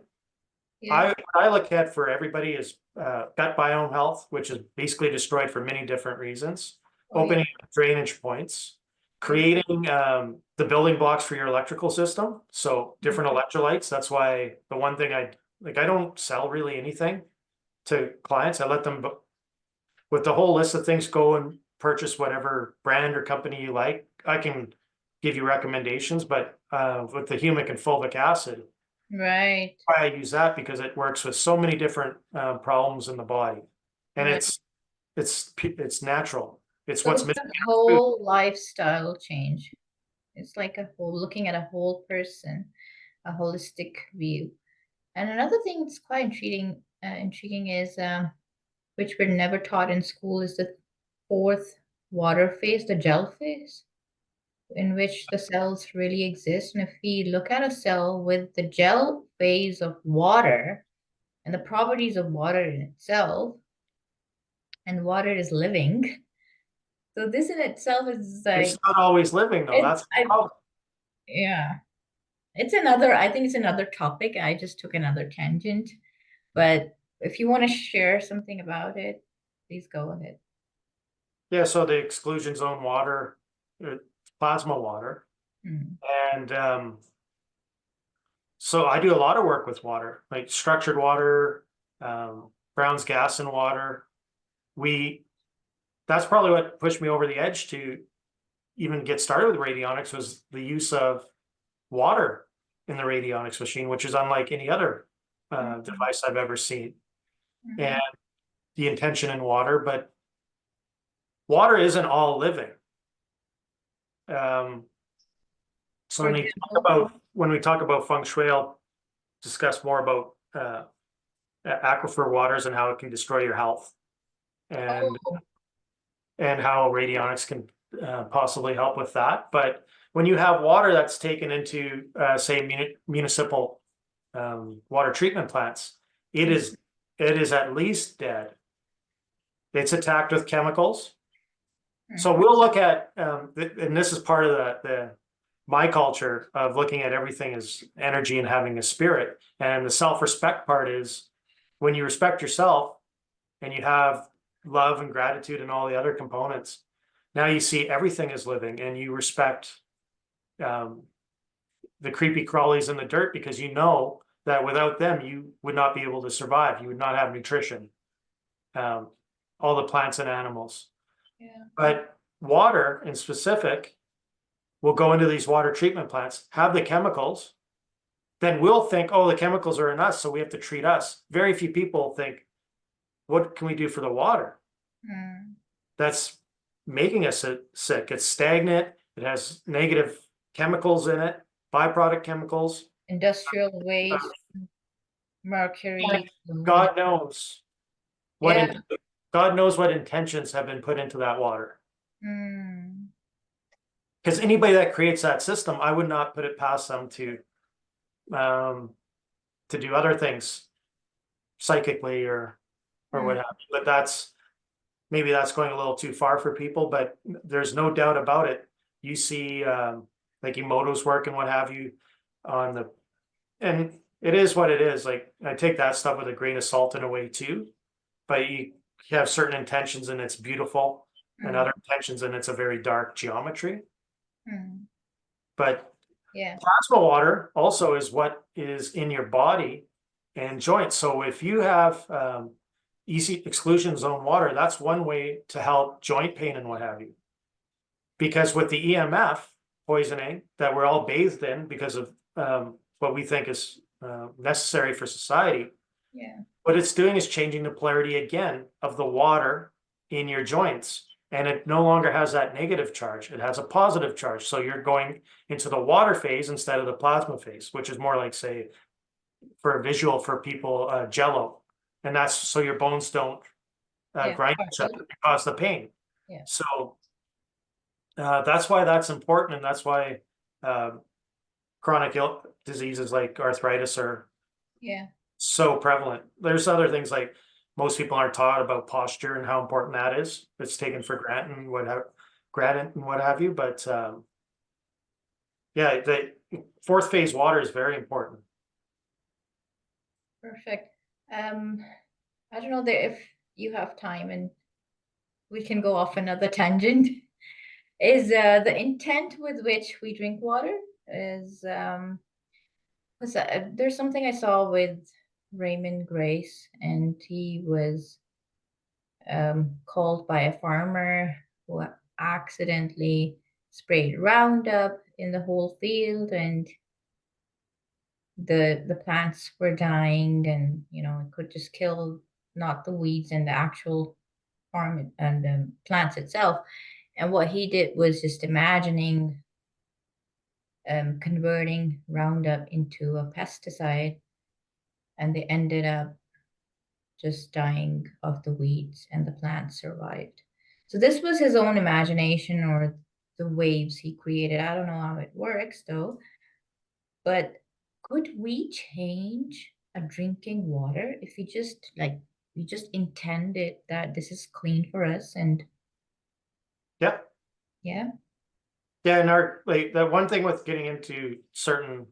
Yeah. What I look at for everybody is gut biome health, which is basically destroyed for many different reasons. Oh, yeah. Opening drainage points, Yeah. creating the building blocks for your electrical system. So different electrolytes. That's why the one thing I like, I don't sell really anything to clients. I let them, with the whole list of things, go and purchase whatever brand or company you like. I can give you recommendations, but with the humic and fulvic acid, Right. why I use that because it works with so many different problems in the body, and Right. it's natural. It's So what's it's missing a in food. whole lifestyle change. It's like a whole looking at a whole person, a holistic view. And another thing that's quite intriguing is which we're never taught in school is the fourth water phase, the gel phase, in which the cells really exist. And if we look at a cell with the gel phase of water and the properties of water in itself, and water is living. So this in itself is It's like not always living though. it's That's the problem. yeah. It's another, I think it's another topic. I just took another tangent. But if you want to share something about it, please go ahead. Yeah, so the exclusion zone water, plasma water, Mm. and so I do a lot of work with water, like structured water, Brown's gas in water. We That's probably what pushed me over the edge to even get started with radionics was the use of water in the radionics machine, which is unlike any other Mhm. device I've ever seen. And Mhm. the intention in water, but water isn't all living. Um, so For example, when we talk about feng shui, I'll discuss more about aquifer waters and how it can destroy your health, and oh, how radionics can possibly help with that. But when you have water that's taken into, say, municipal water treatment plants, it is it is at least dead. It's attacked with chemicals. So mhm. we'll look at, and this is part of the my culture of looking at everything as energy and having a spirit. And the self-respect part is when you respect yourself and you have love and gratitude and all the other components, now you see everything is living and you respect um, the creepy crawlies in the dirt because you know that without them you would not be able to survive. You would not have nutrition, um, all the plants and animals. Yeah. But water in specific will go into these water treatment plants, have the chemicals, then we'll think, oh, the chemicals are in us, so we have to treat us. Very few people think, what can we do for the water? Mm. That's making us sick. It's stagnant. It has negative chemicals in it, byproduct chemicals. Industrial Uh, waste, mercury, ammonia. God knows what Yeah. in, God knows what intentions have been put into that water. Mm. Because anybody that creates that system, I would not put it past them um, to do other things psychically or what Mm. have you. But maybe that's going a little too far for people. But there's no doubt about it. You see, like Emoto's work and what have you on the, and it is what it is. Like I take that stuff with a grain of salt in a way too. But you have certain intentions and it's beautiful. and other intentions, and it's a very dark geometry. Mm. But Yeah. plasma water also is what is in your body and joints. So if you have easy exclusion zone water, that's one way to help joint pain and what have you. Because with the EMF poisoning that we're all bathed in because of what we think is necessary for society, Yeah. what it's doing is changing the polarity again of the water in your joints. And it no longer has that negative charge. It has a positive charge. So you're going into the water phase instead of the plasma phase, which is more like, say, for a visual for people, jello. And that's so your bones don't Yeah. grind each other and cause the pain. Yeah. So that's why that's important. And that's why chronic diseases like arthritis are Yeah. so prevalent. There's other things like most people aren't taught about posture and how important that is. It's taken for granted and what have you. But yeah, the fourth phase water is very important. Perfect. I don't know there if you have time and we can go off another tangent. Is the intent with which we drink water is what's that? There's something I saw with Raymond Grace, and he was called by a farmer who accidentally sprayed Roundup in the whole field, and the plants were dying, and it could just kill not the weeds and the actual farm and the plants itself. And what he did was just imagining converting Roundup into a pesticide, and they ended up just dying of the weeds, and the plants survived. So this was his own imagination or the waves he created. I don't know how it works though, but could we change a drinking water if we just intended that this is clean for us and Yeah. yeah. Yeah. And like the one thing with getting into certain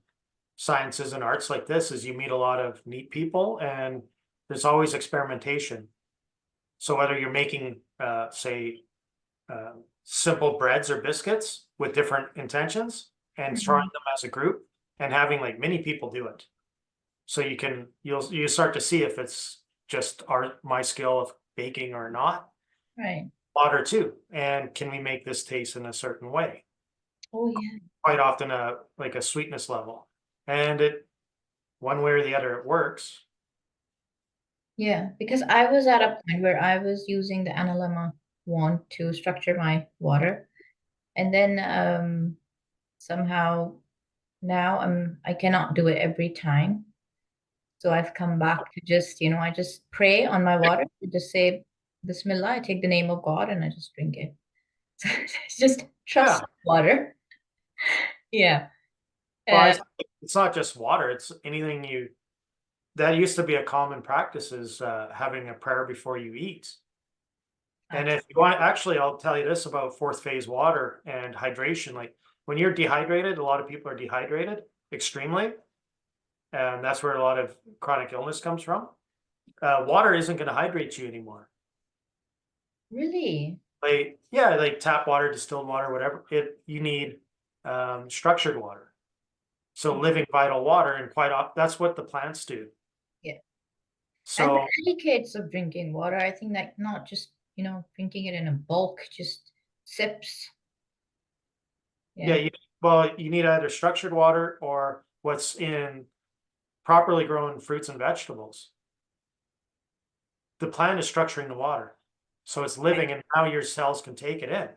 sciences and arts like this is you meet a lot of neat people and there's always experimentation. So whether you're making, say, simple breads or biscuits with different intentions and trying Mhm. them as a group and having like many people do it. So you start to see if it's just my skill of baking or not. Right. Water too. And can we make this taste in a certain way? Oh yeah. Quite often like a sweetness level. And it one way or the other it works. Yeah, because I was at a point where I was using the analemma wand to structure my water, and then somehow now I cannot do it every time. So I've come back to just, I just pray on my water. I just say Bismillah, I take the name of God and I just drink it. It's just Yeah. trust water. Yeah. Well, Uh, it's not just water, it's anything that used to be a common practice is having a prayer before you eat. And if you want, actually, I'll tell you this about fourth phase water and hydration. Like when you're dehydrated, a lot of people are dehydrated extremely. And that's where a lot of chronic illness comes from. Water isn't going to hydrate you anymore. really? Like, yeah, like tap water, distilled water, whatever. You need structured water. So living vital water, and that's what the plants do. Yeah. And the So etiquettes of drinking water, I think that not just, drinking it in a bulk, just sips. yeah, Yeah. you need either structured water or what's in properly grown fruits and vegetables. The plant is structuring the water. So it's Right. living and now your cells can take it in.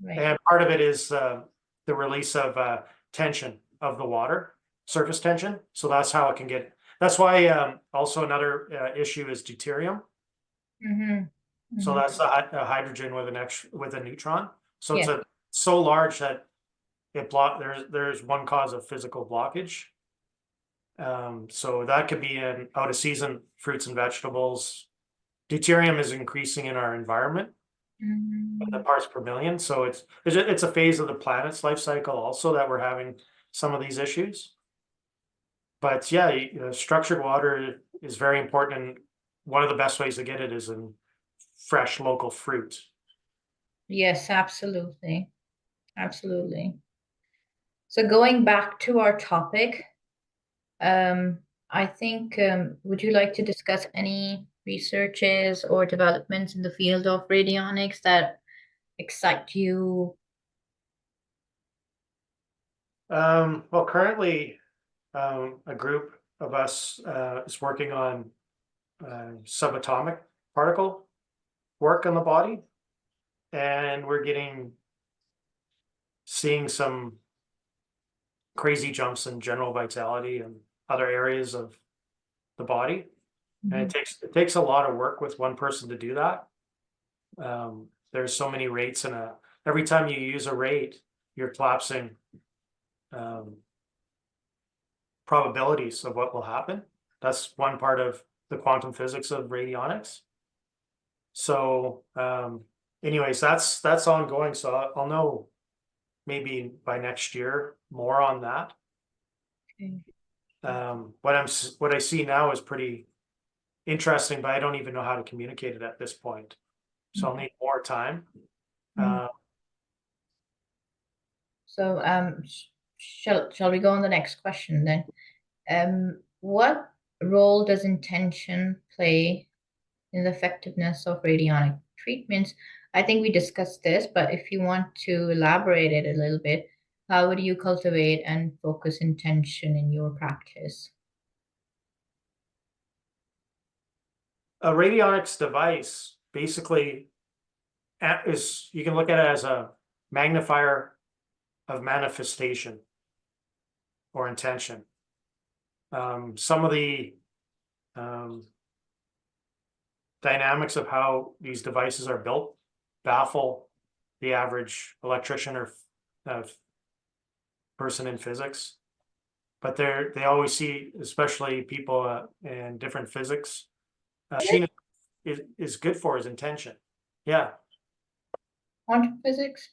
Right. And part of it is the release of tension of the water, surface tension. So that's how it can that's why also another issue is deuterium. Mm-hmm. So Mm-hmm. that's a hydrogen with a neutron. So it's Yeah. so large that there's one cause of physical blockage. So that could be in out of season fruits and vegetables. Deuterium is increasing in our environment, the Mm-hmm. parts per million. So it's a phase of the planet's life cycle also that we're having some of these issues. But yeah, structured water is very important, and one of the best ways to get it is in fresh local fruit. Yes, absolutely. Absolutely. So going back to our topic, um, I think, would you like to discuss any researches or developments in the field of radionics that excite you? Well, currently, a group of us is working on subatomic particle work on the body, and we're seeing some crazy jumps in general vitality and other areas of the body. And Mhm. it takes a lot of work with one person to do that. There's so many rates every time you use a rate, you're collapsing um, probabilities of what will happen. That's one part of the quantum physics of radionics. So, anyways, that's ongoing. So I'll know maybe by next year more on that. Okay. What I see now is pretty interesting, but I don't even know how to communicate it at this point. So I'll need more time. Mm. Uh, So, shall we go on the next question then? What role does intention play in the effectiveness of radionic treatments? I think we discussed this, but if you want to elaborate it a little bit, how would you cultivate and focus intention in your practice? a radionics device basically is you can look at it as a magnifier of manifestation or intention. Some of the um, dynamics of how these devices are built baffle the average electrician or uh, person in physics, but they always see, especially people in different physics, machine is good for his intention. Yeah, Quantum physics?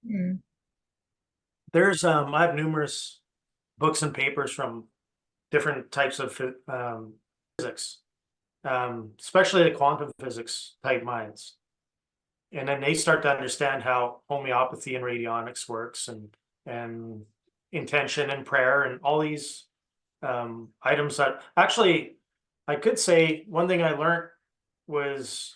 Hmm. there's I have numerous books and papers from different types of physics, especially the quantum physics type minds. And then they start to understand how homeopathy and radionics works and intention and prayer and all these items that actually I could say one thing I learned was,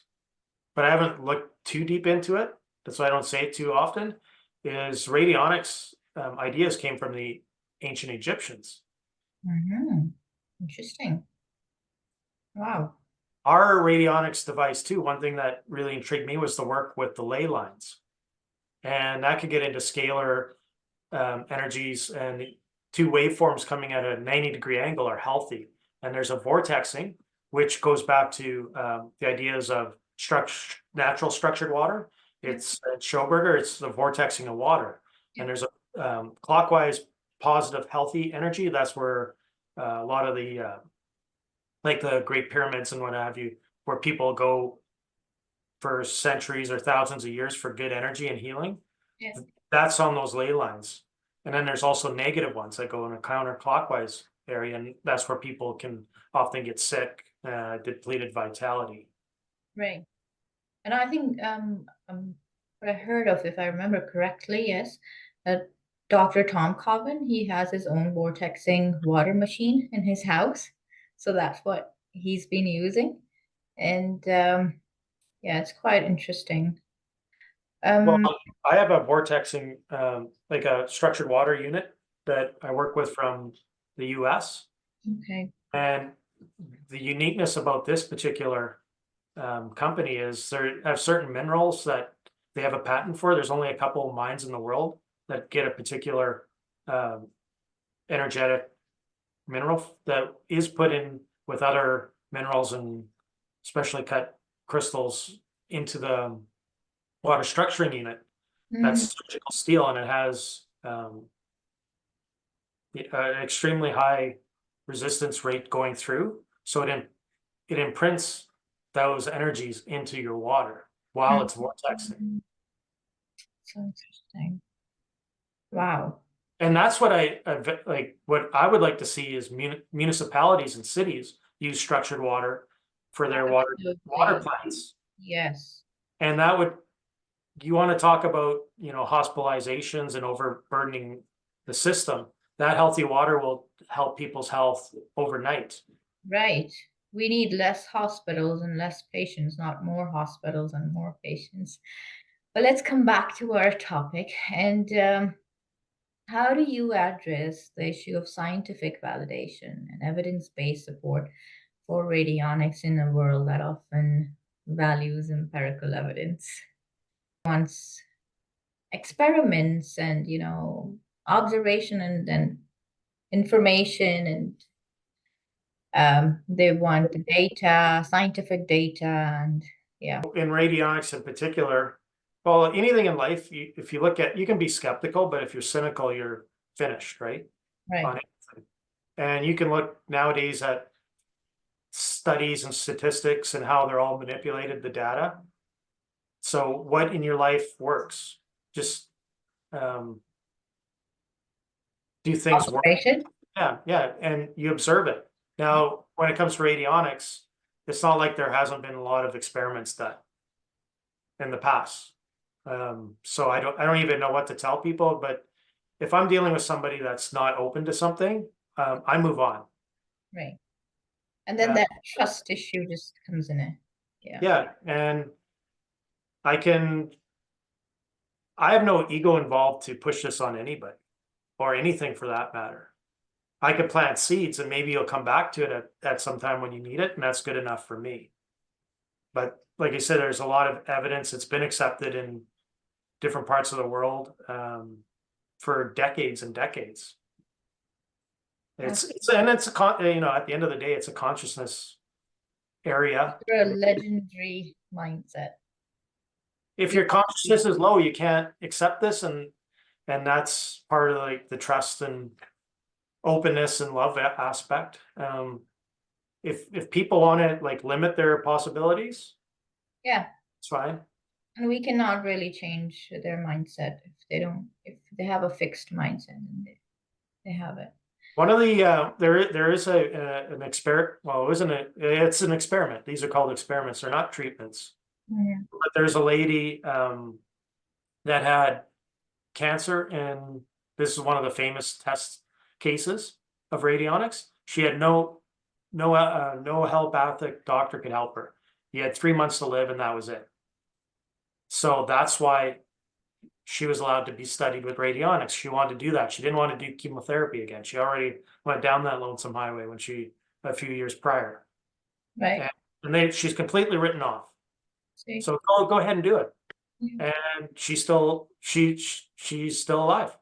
but I haven't looked too deep into it. That's why I don't say it too often. Is radionics ideas came from the ancient Egyptians. Mhm. Interesting. Wow. Our radionics device too. One thing that really intrigued me was the work with the ley lines, and that could get into scalar energies, and two waveforms coming at a 90-degree angle are healthy. And there's a vortexing, which goes back to the ideas of natural structured water. Yeah. It's Schoberger, it's the vortexing of water. Yeah. And there's a clockwise positive healthy energy. That's where a lot of the like the Great Pyramids and what have you, where people go for centuries or thousands of years for good energy and healing. Yeah. That's on those ley lines. And then there's also negative ones that go in a counterclockwise area, and that's where people can often get sick, depleted vitality. Right. And I think what I heard of, if I remember correctly, yes, that Dr. Tom Cobbin, he has his own vortexing water machine in his house. So that's what he's been using. And yeah, it's quite interesting. Well, Um, I have a vortexing, like a structured water unit that I work with from the US. okay. And the uniqueness about this particular company is they have certain minerals that they have a patent for. There's only a couple of mines in the world that get a particular um, energetic mineral that is put in with other minerals and specially cut crystals into the water structuring unit. Mhm. That's surgical steel, and it has an extremely high resistance rate going through. So it imprints those energies into your water while it's vortexing. Mhm. So interesting. Wow. And that's what I like. What I would like to see is municipalities and cities use structured water for their water Absolutely. plants. Yes. And that would, you want to talk about, hospitalizations and overburdening the system. That healthy water will help people's health overnight. Right. We need less hospitals and less patients, not more hospitals and more patients. But let's come back to our topic. And how do you address the issue of scientific validation and evidence-based support for radionics in a world that often values empirical evidence? Wants experiments and, observation and information, and they want data, scientific data, and yeah, In radionics in particular, well, anything in life, if you look at, you can be skeptical, but if you're cynical, you're finished, right? right, On anything. And you can look nowadays at studies and statistics and how they're all manipulated, the data. So what in your life works? Just do things work? observation. Yeah, yeah, and you observe it. Now, when it comes to radionics, it's not like there hasn't been a lot of experiments done in the past. So I don't even know what to tell people, but if I'm dealing with somebody that's not open to something, I move on. Right. And then Uh, that trust issue just comes in it. Yeah. yeah, and I can, I have no ego involved to push this on anybody or anything for that matter. I could plant seeds and maybe you'll come back to it at some time when you need it, and that's good enough for me. But like I said, there's a lot of evidence that's been accepted in different parts of the world for decades and decades. It's and it's at the end of the day, it's a consciousness area. A legendary mindset. If your consciousness is low, you can't accept this, and that's part of like the trust and openness and love aspect. If people want to like limit their possibilities, Yeah. it's fine. And we cannot really change their mindset if they have a fixed mindset, and they have it. One of the there is an experiment. Well, it isn't it's an experiment. These are called experiments. They're not treatments. Yeah. But there's a lady that had cancer, and this is one of the famous test cases of radionics. She had no allopathic doctor could help her. He had 3 months to live, and that was it. So that's why she was allowed to be studied with radionics. She wanted to do that. She didn't want to do chemotherapy again. She already went down that lonesome highway when a few years prior. Right. And she's completely written off. See. So go ahead and do it. Yeah. And she's still alive.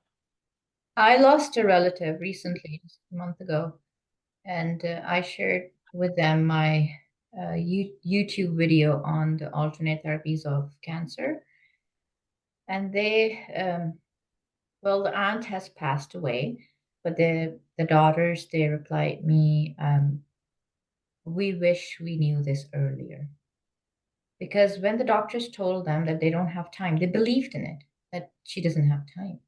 I lost a relative recently, just a month ago, and I shared with them my YouTube video on the alternate therapies of cancer. And well, the aunt has passed away, but the daughters, they replied me, we wish we knew this earlier. Because when the doctors told them that they don't have time, they believed in it, that she doesn't have time.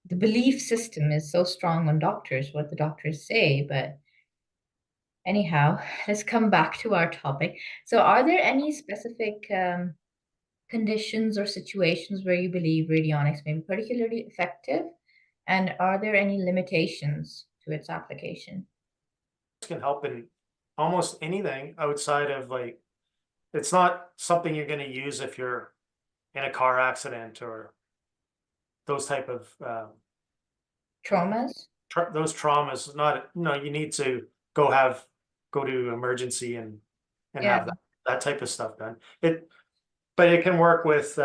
The belief system is so strong on doctors, what the doctors say, but anyhow, let's come back to our topic. So, are there any specific conditions or situations where you believe radionics may be particularly effective? And are there any limitations to its application? It can help in almost anything outside of like, it's not something you're going to use if you're in a car accident or those type of Traumas? those traumas. Not, you need to go to emergency and Yeah. have that type of stuff done. But it can work with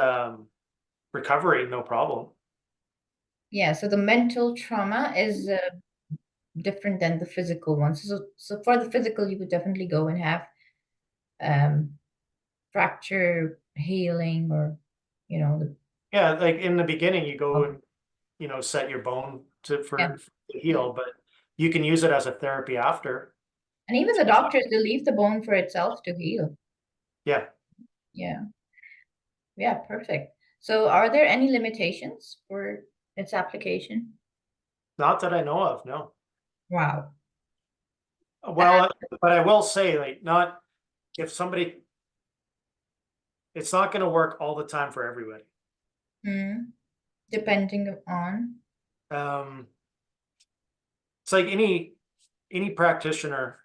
recovery, no problem. Yeah, so the mental trauma is different than the physical one. So for the physical, you would definitely go and have um, fracture healing, or the Yeah, like in the beginning, you go oh, and set your bone yeah. to heal, but you can use it as a therapy after. And even the doctors, they leave the bone for itself to heal. Yeah, Yeah, yeah, perfect. So are there any limitations for its application? not that I know of, no. Wow. Well, but I will say, like, not if somebody it's not going to work all the time for everybody. Depending on. It's like any practitioner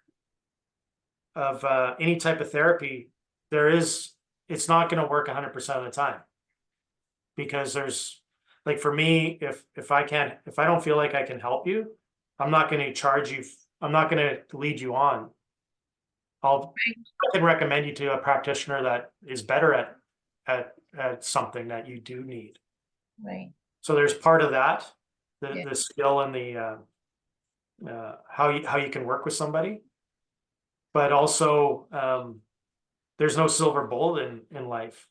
of any type of therapy, it's not going to work 100% of the time, because there's, like, for me, if I don't feel like I can help you, I'm not going to charge you. I'm not going to lead you on. I can recommend you to a practitioner that is better at something that you do need. Right. So there's part of that, Yeah. the skill and the how you can work with somebody, but also there's no silver bullet in life.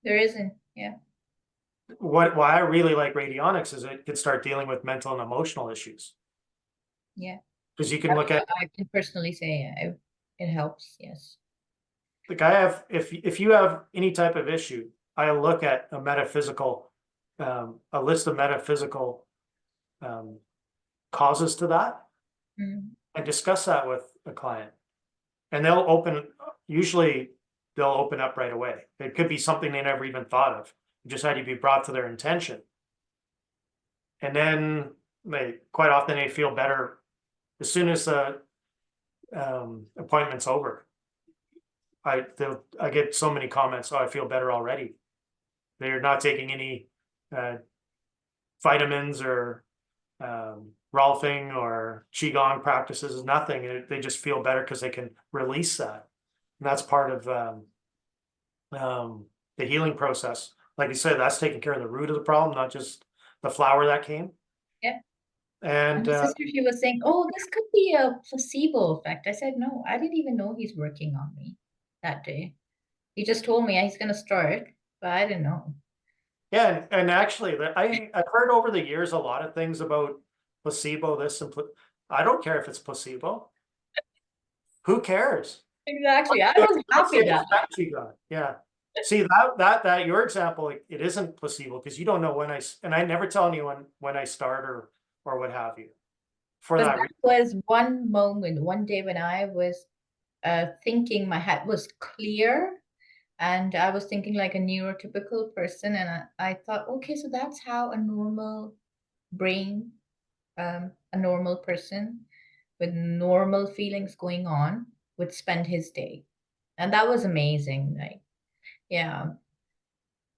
There isn't. Yeah. Why I really like radionics is it could start dealing with mental and emotional issues, Yeah. because you can look at, I can personally say it helps. Yes. like, I have, if you have any type of issue, I look at a metaphysical, a list of metaphysical causes to that, and discuss that with a client, and usually they'll open up right away. It could be something they never even thought of. It just had to be brought to their attention, and then quite often they feel better as soon as the appointment's over. I get so many comments, "Oh, I feel better already." They're not taking any vitamins or Rolfing or Qigong practices, nothing. They just feel better because they can release that. And that's part of the healing process. Like you said, that's taking care of the root of the problem, not just the flower that came. Yeah. And my sister, she was saying, "Oh, this could be a placebo effect." I said, "No, I didn't even know he's working on me that day. He just told me he's gonna start, but I didn't know." yeah, and actually, I've heard over the years a lot of things about placebo. I don't care if it's placebo. Who cares? Exactly. I was What's happy the that. effect you got? Yeah. See, that your example, it isn't placebo, because you don't know and I never tell anyone when I start or what have you. For Because that that reason. was one moment, one day when I was thinking, my head was clear and I was thinking like a neurotypical person. And I thought, okay, so that's how a normal brain, a normal person with normal feelings going on would spend his day. And that was amazing. Like, yeah.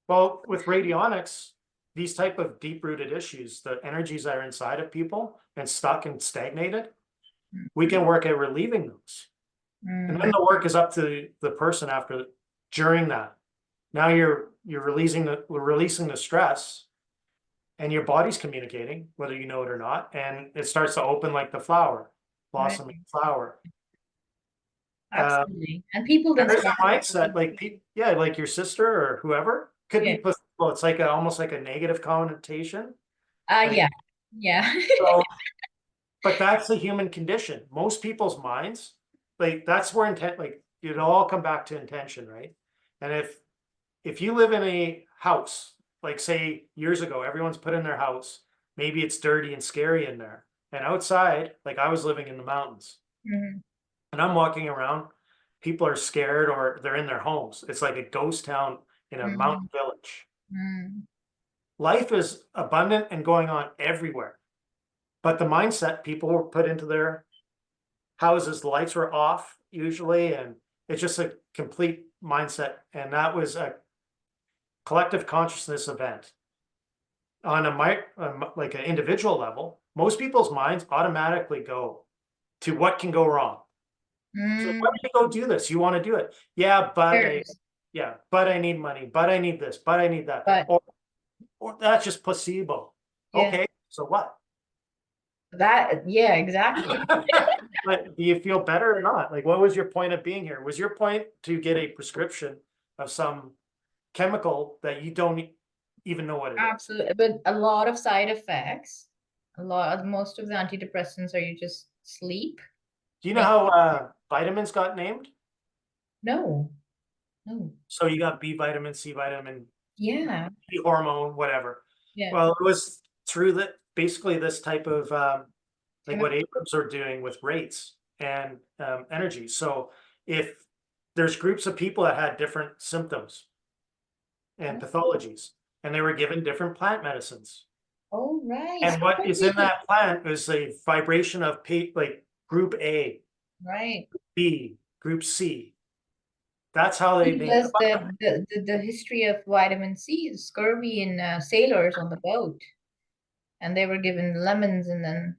Well, with radionics, these type of deep-rooted issues, the energies that are inside of people and stuck and stagnated, we can work at relieving those. And then the work is up to the person during that. Now you're releasing the stress, and your body's communicating, whether you know it or not, and it starts to open like the flower, Right. blossoming flower. Absolutely. And people then And there's start. a mindset, like your sister or whoever could Yeah. be placebo. It's like almost like a negative connotation. Like, Yeah. Yeah. so, but that's the human condition. Most people's minds, like, that's where it'll all come back to intention, right? And if you live in a house, like, say years ago, everyone's put in their house, maybe it's dirty and scary in there. And outside, like, I was living in the mountains, and I'm walking around, people are scared or they're in their homes. It's like a ghost town in a mountain village. Life is abundant and going on everywhere. But the mindset people were put into their houses, the lights were off usually, and it's just a complete mindset. And that was a collective consciousness event. On like an individual level, most people's minds automatically go to what can go wrong. So why don't you go do this? You want to do it? Yeah, but I need money, but I need this, but I need that. But Or that's just placebo. yeah, Okay, so what? yeah, exactly. But do you feel better or not? Like, what was your point of being here? Was your point to get a prescription of some chemical that you don't even know what it is? Absolutely. But a lot of side effects. Most of the antidepressants are you just sleep. Do you know how vitamins got named? No, no. So you got B vitamin, C vitamin, Yeah, B hormone, whatever. yeah. Well, it was through basically this type of like what Chemical. Abrams are doing with rates and energy. So if there's groups of people that had different symptoms and pathologies, and they were given different plant medicines. Oh, right. And So what is in funny. that plant is a vibration of like group A, Right. B, group C. That's how they It named was it. the history of vitamin C, scurvy in sailors on the boat, and they were given lemons, and then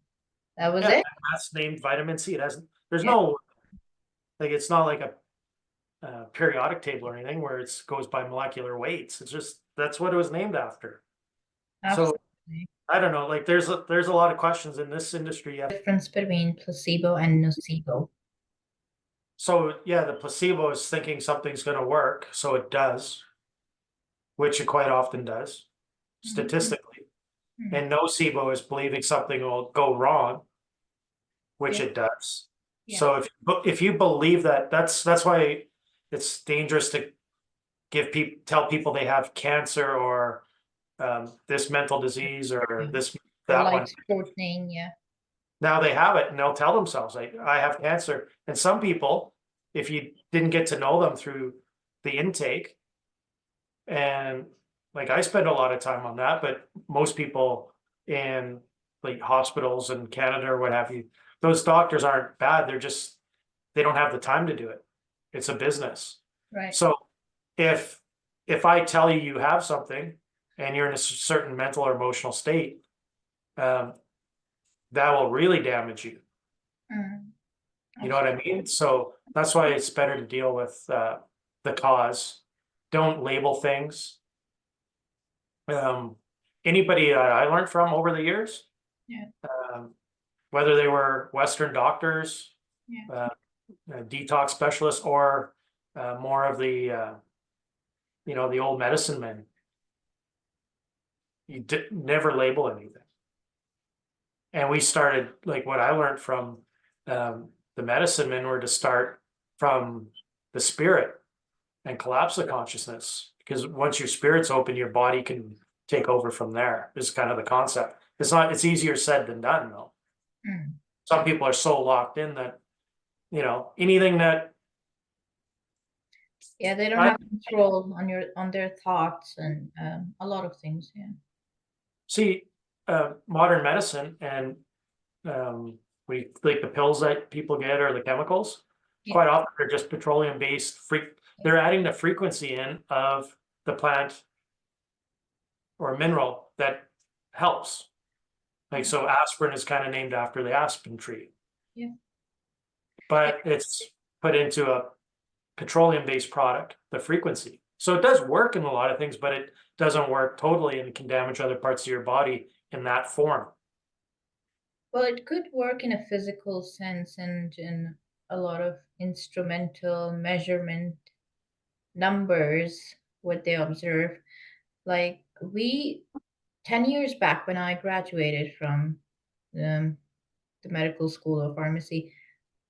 that was Yeah, it. that's named vitamin C. It hasn't, there's Yeah, no, like, it's not like a periodic table or anything where it goes by molecular weights. It's just, that's what it was named after. So absolutely. I don't know, like there's a lot of questions in this industry. Yeah. Difference between placebo and nocebo. So yeah, the placebo is thinking something's going to work, so it does, which it quite often does, Mhm. statistically. Mhm. And nocebo is believing something will go wrong, which Yeah, it does. yeah, So if you believe that, that's why it's dangerous to tell people they have cancer or this mental disease or yeah. this The that life one. shortening, yeah. Now they have it and they'll tell themselves, like, I have cancer. And some people, if you didn't get to know them through the intake, and like I spend a lot of time on that, but most people in like hospitals in Canada or what have you, those doctors aren't bad. They don't have the time to do it. It's a business. Right. So if I tell you you have something and you're in a certain mental or emotional state, um, that will really damage you. Mm, You know what I absolutely. mean? So that's why it's better to deal with the cause. Don't label things. Um, Anybody that I learned from over the years, Yeah, um, whether they were Western doctors, yeah. uh, detox specialists, or more of the the old medicine men, you never label anything. And we started, like, what I learned from the medicine men were to start from the spirit and collapse the consciousness, because once your spirit's open, your body can take over from there, is kind of the concept. It's easier said than done, though. Mm. Some people are so locked in that, anything that Yeah, they don't I have control on their thoughts and a lot of things. Yeah. see, modern medicine and we like the pills that people get or the chemicals, Yeah. quite often they're just petroleum based they're adding the frequency in of the plant or mineral that helps. Like, Yeah. so aspirin is kind of named after the aspen tree, Yeah. Yeah. but it's put into a petroleum based product, the frequency. So it does work in a lot of things, but it doesn't work totally and can damage other parts of your body in that form. Well, it could work in a physical sense and in a lot of instrumental measurement numbers, what they observe. Like 10 years back when I graduated from um, the medical school of pharmacy,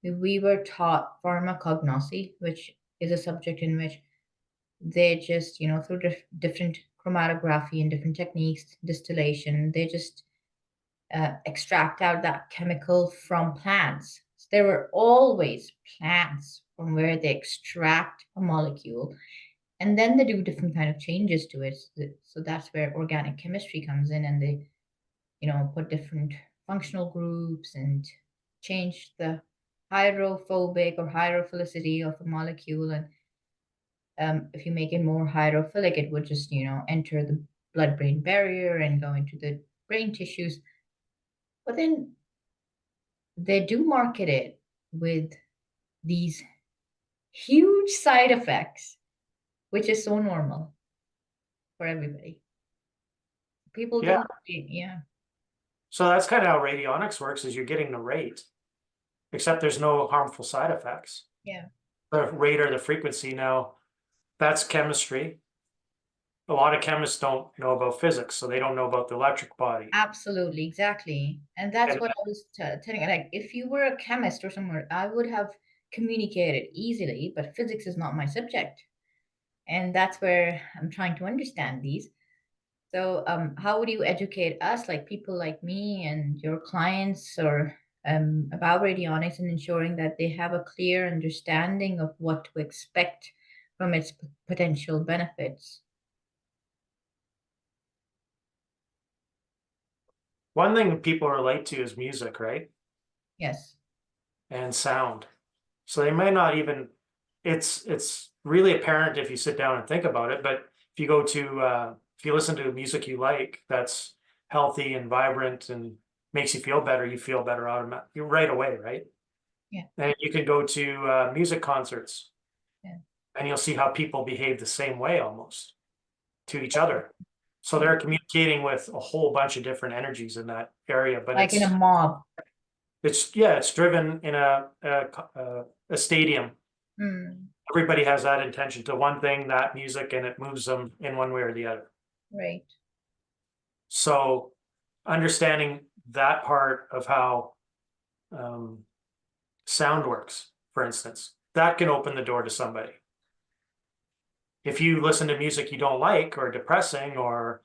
we were taught pharmacognosy, which is a subject in which they just, through different chromatography and different techniques, distillation, they just extract out that chemical from plants. So there were always plants from where they extract a molecule, and then they do different kind of changes to it. So that's where organic chemistry comes in, and they, put different functional groups and change the hydrophobic or hydrophilicity of a molecule. And if you make it more hydrophilic, it would just, enter the blood-brain barrier and go into the brain tissues. But then they do market it with these huge side effects, which is so normal for everybody. People Yeah. don't, yeah, So that's kind of how radionics works, is you're getting the rate, except there's no harmful side effects. yeah, The rate or the frequency. Now, that's chemistry. A lot of chemists don't know about physics, so they don't know about the electric body. absolutely, exactly. And that's And what I was telling you. Like, if you were a chemist or somewhere, I would have communicated easily, but physics is not my subject. And that's where I'm trying to understand these. So, how would you educate us, like people like me and your clients, or about radionics and ensuring that they have a clear understanding of what to expect from its potential benefits. One thing people relate to is music, right? Yes. And sound. So they might not even, it's really apparent if you sit down and think about it, but if you go to if you listen to music you like that's healthy and vibrant and makes you feel better, you feel better automatically right away, right? Yeah. And you can go to music concerts, Yeah. and you'll see how people behave the same way almost to each other. So Yeah. they're communicating with a whole bunch of different energies in that area, but Like in a mob. it's driven in a stadium. Mm, Everybody has that intention to one thing, that music, and it moves them in one way or the other. right. So understanding that part of how um, sound works, for instance, that can open the door to somebody. If you listen to music you don't like or depressing, or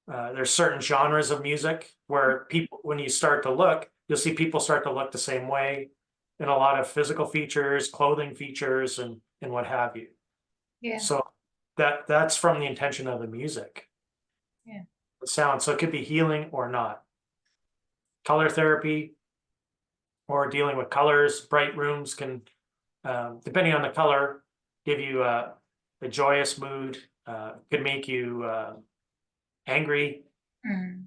there's certain genres of music where people, when you start to look, you'll see people start to look the same way in a lot of physical features, clothing features, and what have you. Yeah. So that's from the intention of the music, Yeah. the sound. So it could be healing or not. Color therapy or dealing with colors, bright rooms can, depending on the color, give you a joyous mood, could make you angry. Mm,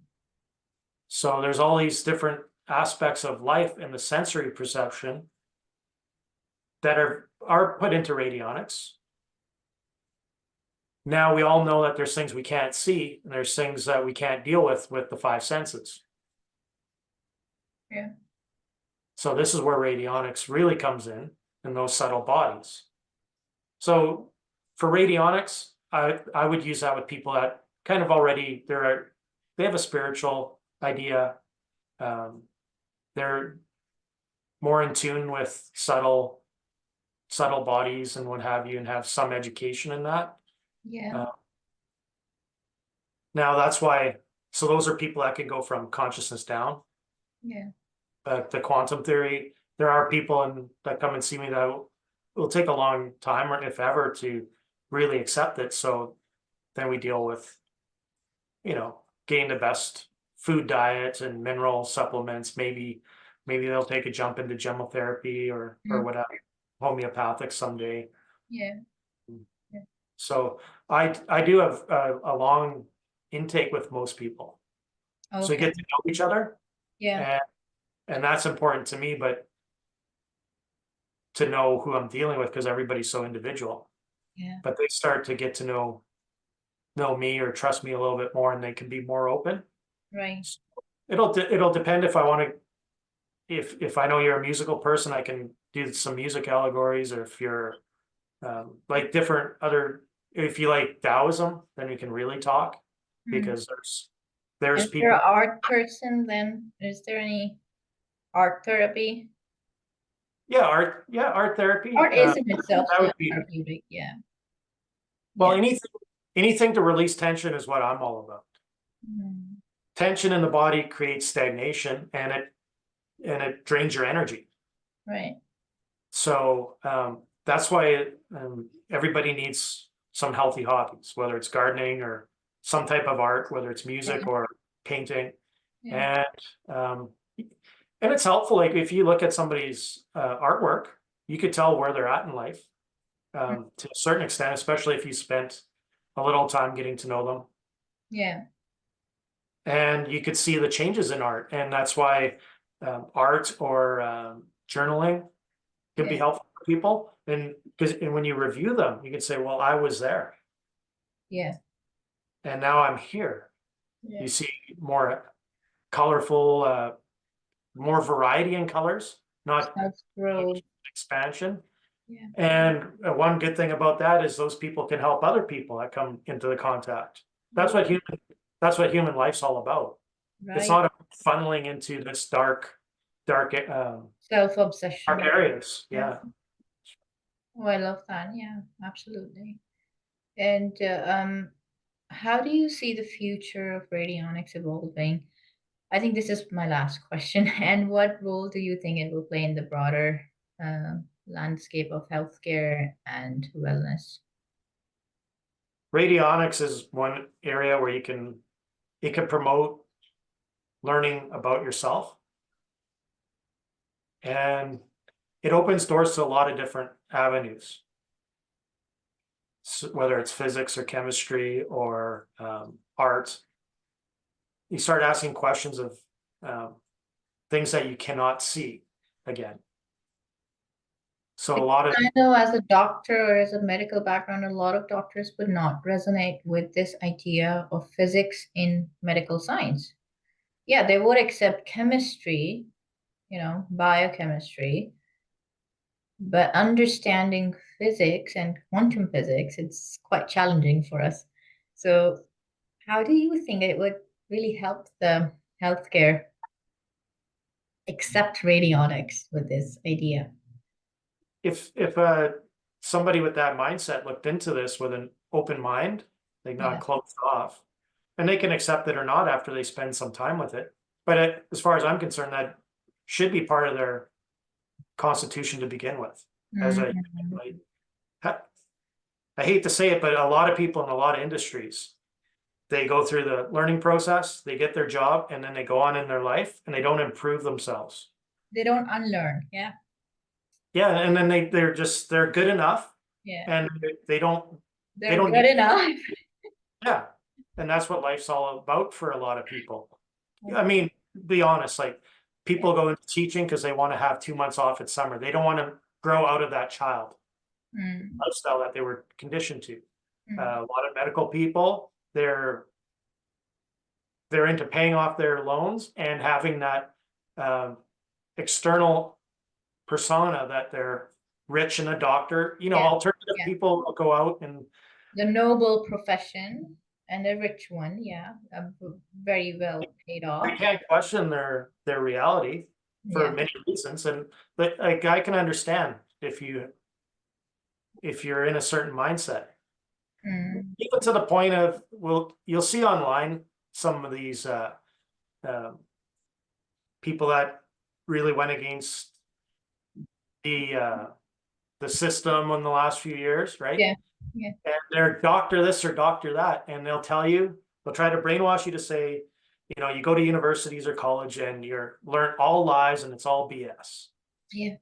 So there's all these different aspects of life and the sensory perception that are put into radionics. Now we all know that there's things we can't see, and there's things that we can't deal with the five senses. yeah. So this is where radionics really comes in those subtle bodies. So for radionics, I would use that with people that kind of already they have a spiritual idea. They're more in tune with subtle bodies and what have you, and have some education in that. Yeah. Uh, Now that's why, so those are people that can go from consciousness down. Yeah. The quantum theory, there are people that come and see me that will take a long time, or if ever, to really accept it. So then we deal with, getting the best food diet and mineral supplements. Maybe they'll take a jump into gemotherapy or Mm, whatever, homeopathics someday. yeah. Yeah. So I do have a long intake with most people. So you Okay. get to know each other, Yeah. and that's important to me, but to know who I'm dealing with, because everybody's so individual. Yeah. But they start to get to know me or trust me a little bit more, and they can be more open. Right. It'll depend if I want to, if I know you're a musical person, I can do some music allegories, or if you're like different other, if you like Taoism, then we can really talk, Mm. because there's Is there an people. art person then? Is there any art therapy? Art therapy. Art is in itself That so would be, therapeutic. Yeah. well, Yeah. anything to release tension is what I'm all about. Mm, Tension in the body creates stagnation, and it drains your energy. right. So that's why everybody needs some healthy hobbies, whether it's gardening or some type of art, whether it's music Yeah. or painting. Yeah. And um, and it's helpful. Like if you look at somebody's artwork, you could tell where they're at in life, Mm, to a certain extent, especially if you spent a little time getting to know them. yeah. And you could see the changes in art. And that's why art or journaling can be Yeah. helpful for people. And when you review them, you can say, well, I was there Yeah. and now I'm here. Yeah. You see more colorful, more variety in colors, not Self growth. expansion. Yeah. And one good thing about that is those people can help other people that come into the contact. That's Yeah. what human life's all about. It's Right. not funneling into this dark Self obsession. areas. Yeah. Yeah. Oh, I love that. Yeah, absolutely. And how do you see the future of radionics evolving? I think this is my last question. And what role do you think it will play in the broader uh, landscape of healthcare and wellness? Radionics is one area where it can promote learning about yourself, and it opens doors to a lot of different avenues. So whether it's physics or chemistry or art, you start asking questions of things that you cannot see again. So a Because lot of I know as a doctor or as a medical background, a lot of doctors would not resonate with this idea of physics in medical science. Yeah, they would accept chemistry, biochemistry, but understanding physics and quantum physics, it's quite challenging for us. So, how do you think it would really help the healthcare accept radionics with this idea? if somebody with that mindset looked into this with an open mind, like not Yeah. closed off, and they can accept it or not after they spend some time with it. But as far as I'm concerned, that should be part of their constitution to begin with. As a, Mhm. like, I hate to say it, but a lot of people in a lot of industries, they go through the learning process, they get their job, and then they go on in their life and they don't improve themselves. They don't unlearn. Yeah. Yeah, and then they're good enough, Yeah. and they They're don't good need, enough. yeah, and that's what life's all about for a lot of people. I mean, be honest, like Yeah. people go into teaching because they want to have 2 months off at summer. They don't want to grow out of that child Mm, lifestyle that they were conditioned to. mm. A lot of medical people, they're into paying off their loans and having that um, external persona that they're rich and a doctor. Yeah. Alternative Yeah. people will go out and The noble profession and a rich one. Yeah. Very well paid I off. can't question their reality for Yeah. many reasons. And but like I can understand if you're in a certain mindset. Mm. Even to the point of, well, you'll see online some of these um people that really went against the uh, the system in the last few years, right? Yeah. Yeah. And they're doctor this or doctor that, and they'll try to brainwash you to say, you go to universities or college and you're learn all lies and it's all BS. Yeah.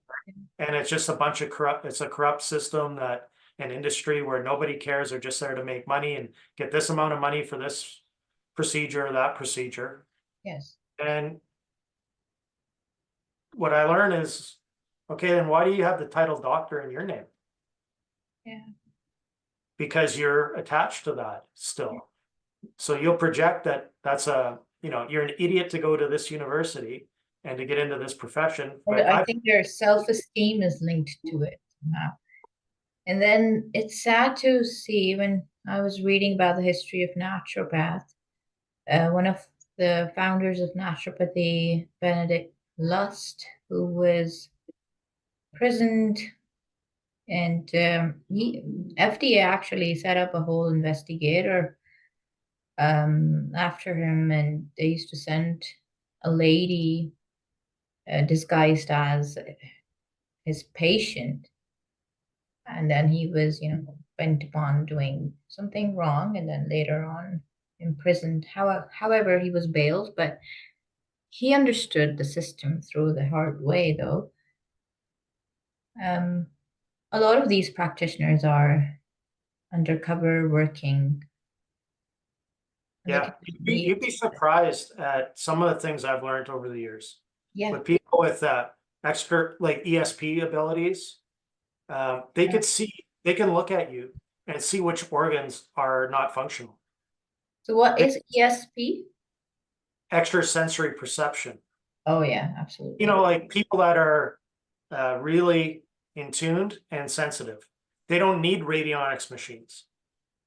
And it's just it's a corrupt system that an industry where nobody cares, they're just there to make money and get this amount of money for this procedure or that procedure. Yes. And what I learned is, okay, then why do you have the title doctor in your name? Yeah. Because you're attached to that still. So you'll project you're an idiot to go to this university and to get into this profession. But But I think their self-esteem is linked to it somehow. And then it's sad to see when I was reading about the history of naturopath, one of the founders of naturopathy, Benedict Lust, who was imprisoned, and FDA actually set up a whole investigator after him, and they used to send a lady disguised as his patient, and then he was, bent upon doing something wrong, and then later on imprisoned. However, he was bailed, but he understood the system through the hard way, though. Um, a lot of these practitioners are undercover working, and they yeah, can you'd be surprised at some of the things I've learned over the years yeah, with people with extra like ESP abilities. They can look at you and see which organs are not functional. so what They, is ESP? extrasensory perception. Oh yeah, absolutely. Like people that are really in tuned and sensitive. They don't need radionics machines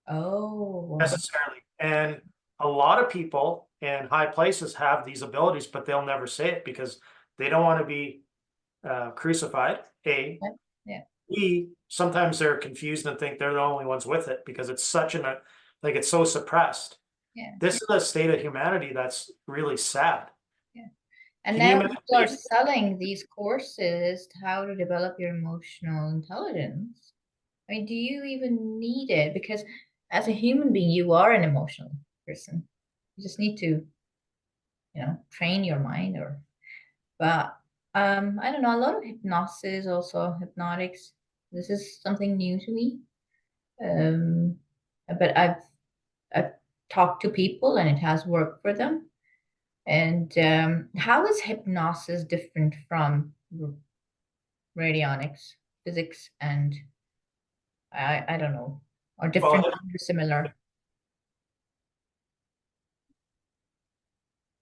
Oh, necessarily. And a lot of people in high places have these abilities, but they'll never say it because they don't want to be crucified. A. yeah, yeah, B, sometimes they're confused and think they're the only ones with it because it's like it's so suppressed. yeah. This is a state of humanity that's really sad. And now EMF people are Waves. selling these courses to how to develop your emotional intelligence. I mean, do you even need it? Because as a human being, you are an emotional person. You just need to, train your mind or, but I don't know, a lot of hypnosis, also hypnotics. This is something new to me. Um, but I've talked to people and it has worked for them. And how is hypnosis different from radionics, physics, and I don't know, or different Well, or similar?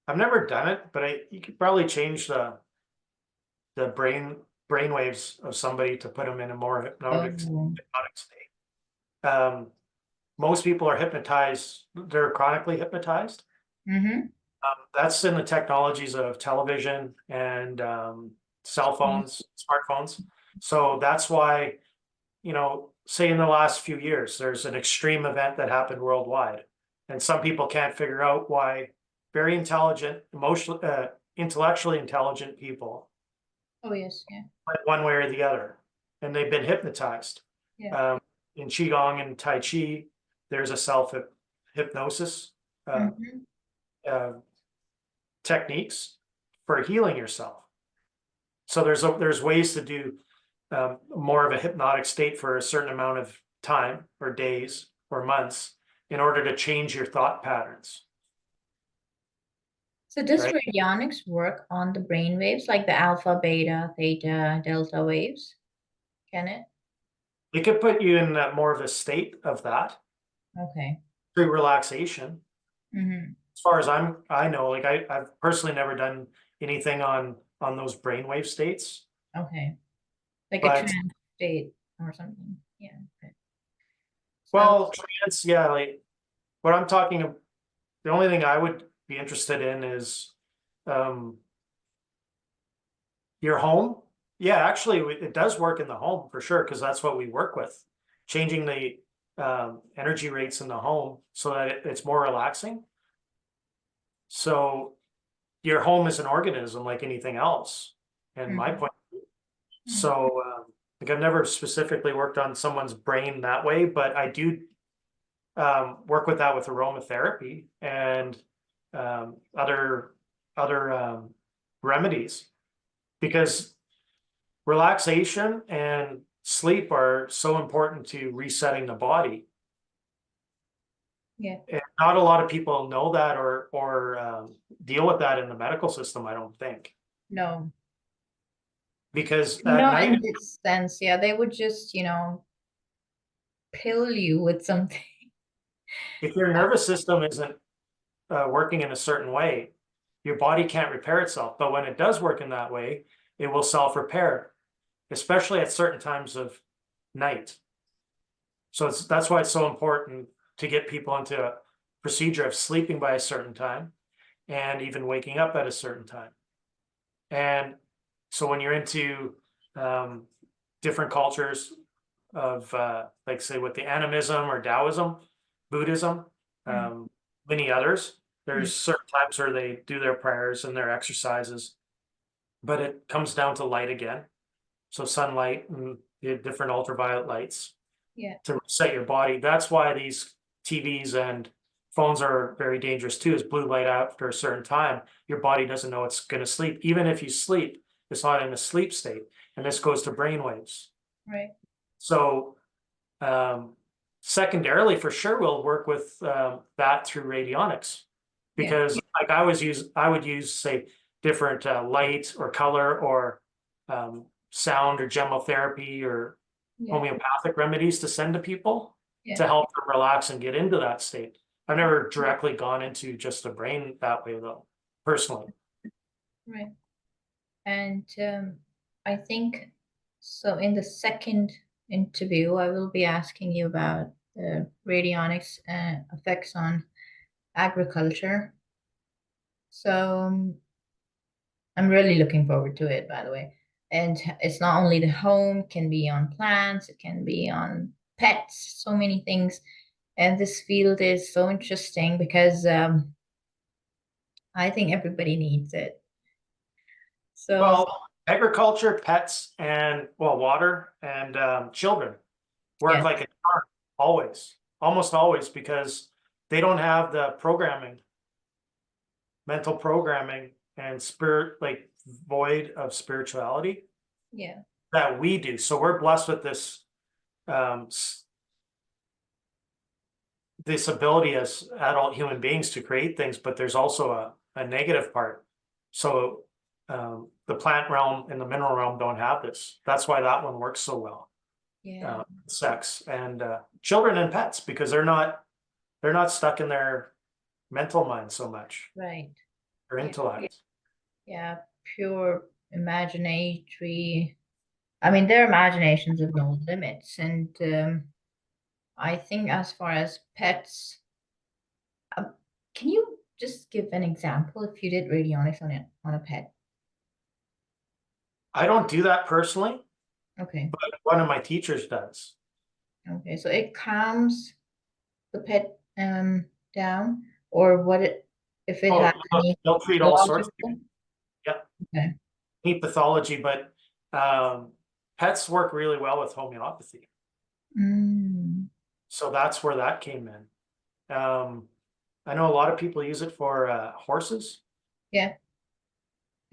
I've never done it, but you could probably change the brain waves of somebody to put them in a more Oh, hypnotic state. Most people are hypnotized, they're chronically hypnotized. mm-hmm. That's in the technologies of television and cell phones, smartphones. So that's why, say in the last few years, there's an extreme event that happened worldwide. And some people can't figure out why very intelligent, intellectually intelligent people Oh, yes, yeah, went one way or the other. And they've been hypnotized. yeah. Um, in Qigong and Tai Chi, there's a self hypnosis uh, Mm-hmm. uh, techniques for healing yourself. So there's ways to do more of a hypnotic state for a certain amount of time or days or months in order to change your thought patterns, So does right? radionics work on the brain waves, like the alpha, beta, theta, delta waves? Can it? It could put you in more of a state of that Okay. through relaxation. Mm-hmm. As far as I know, like I've personally never done anything on those brainwave states, Okay. Like a but trance state or something. Yeah. Okay. So, well, trance, yeah, like what I'm talking, the only thing I would be interested in is um, your home. Yeah, actually, it does work in the home for sure because that's what we work with, changing the energy rates in the home so that it's more relaxing. So your home is an organism like anything else, in my mm-hmm. point. So, like I've never specifically worked on someone's brain that way, but I do work with that with aromatherapy and other remedies because relaxation and sleep are so important to resetting the body. Yeah. And not a lot of people know that or deal with that in the medical system, I don't think, No. because at Not night, in this sense. Yeah, they would just, pill you with something. if your nervous system isn't working in a certain way, your body can't repair itself. But when it does work in that way, it will self-repair, especially at certain times of night. So that's why it's so important to get people into a procedure of sleeping by a certain time and even waking up at a certain time. And so when you're into um, different cultures of like say with the animism or Taoism, Buddhism, Mm, um, many others, mm, there's certain times where they do their prayers and their exercises, but it comes down to light again. So sunlight and the different ultraviolet lights yeah, to reset your body. That's why these TVs and phones are very dangerous too, is blue light after a certain time, your body doesn't know it's going to sleep. Even if you sleep, it's not in a sleep state. And this goes to brain waves. right. So um, secondarily, for sure, we'll work with that through radionics Yeah, because like I would use say different light or color or sound or gemotherapy or yeah, homeopathic remedies to send to people yeah, to help them relax and get into that state. I've never directly gone into just the brain that way though, personally. right. And I think so. In the second interview, I will be asking you about the radionics effects on agriculture. So I'm really looking forward to it, by the way. And it's not only the home, it can be on plants, it can be on pets, so many things. And this field is so interesting because I think everybody needs it. So, Well, agriculture, pets, and well, water and children work yes, like a charm always, almost always, because they don't have the programming, mental programming, and spirit like void of spirituality yeah, that we do. So we're blessed with this um, this ability as adult human beings to create things, but there's also a negative part. So the plant realm and the mineral realm don't have this. That's why that one works so well. yeah, Sex and children and pets, because they're not stuck in their mental mind so much, right. their Yeah, intellect. yeah, pure imaginatory. I mean, their imaginations have no limits. And I think as far as pets, um, can you just give an example if you did radionics on it on a pet? I don't do that personally, Okay. but one of my teachers does. Okay. So it calms the pet down, or what it if it Oh, has any they'll treat all sorts of, pathological? yeah, Okay. neat pathology, but pets work really well with homeopathy. Mm, So that's where that came in. I know a lot of people use it for horses yeah.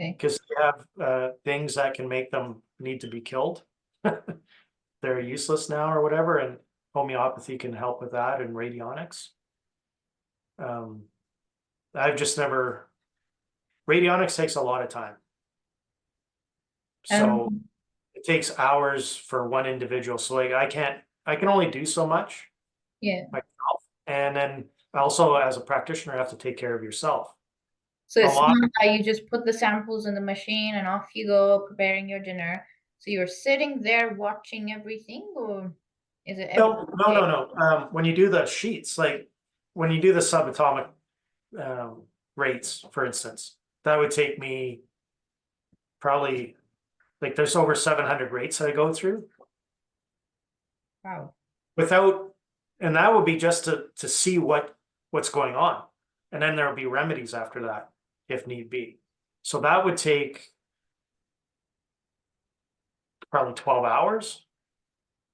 Okay. because they have things that can make them need to be killed. They're useless now or whatever, and homeopathy can help with that and radionics. Um, I've just never, radionics takes a lot of time. So Um, it takes hours for one individual. So like I can only do so much yeah. myself. And then also as a practitioner, you have to take care of yourself. So A it's lot. not that you just put the samples in the machine and off you go preparing your dinner. So you're sitting there watching everything, or is it every No, no, day? no, no. When you do the sheets, like when you do the subatomic um, rates, for instance, that would take me probably like there's over 700 rates that I go through Wow. without, and that would be just to see what's going on, and then there will be remedies after that if need be. So that would take probably 12 hours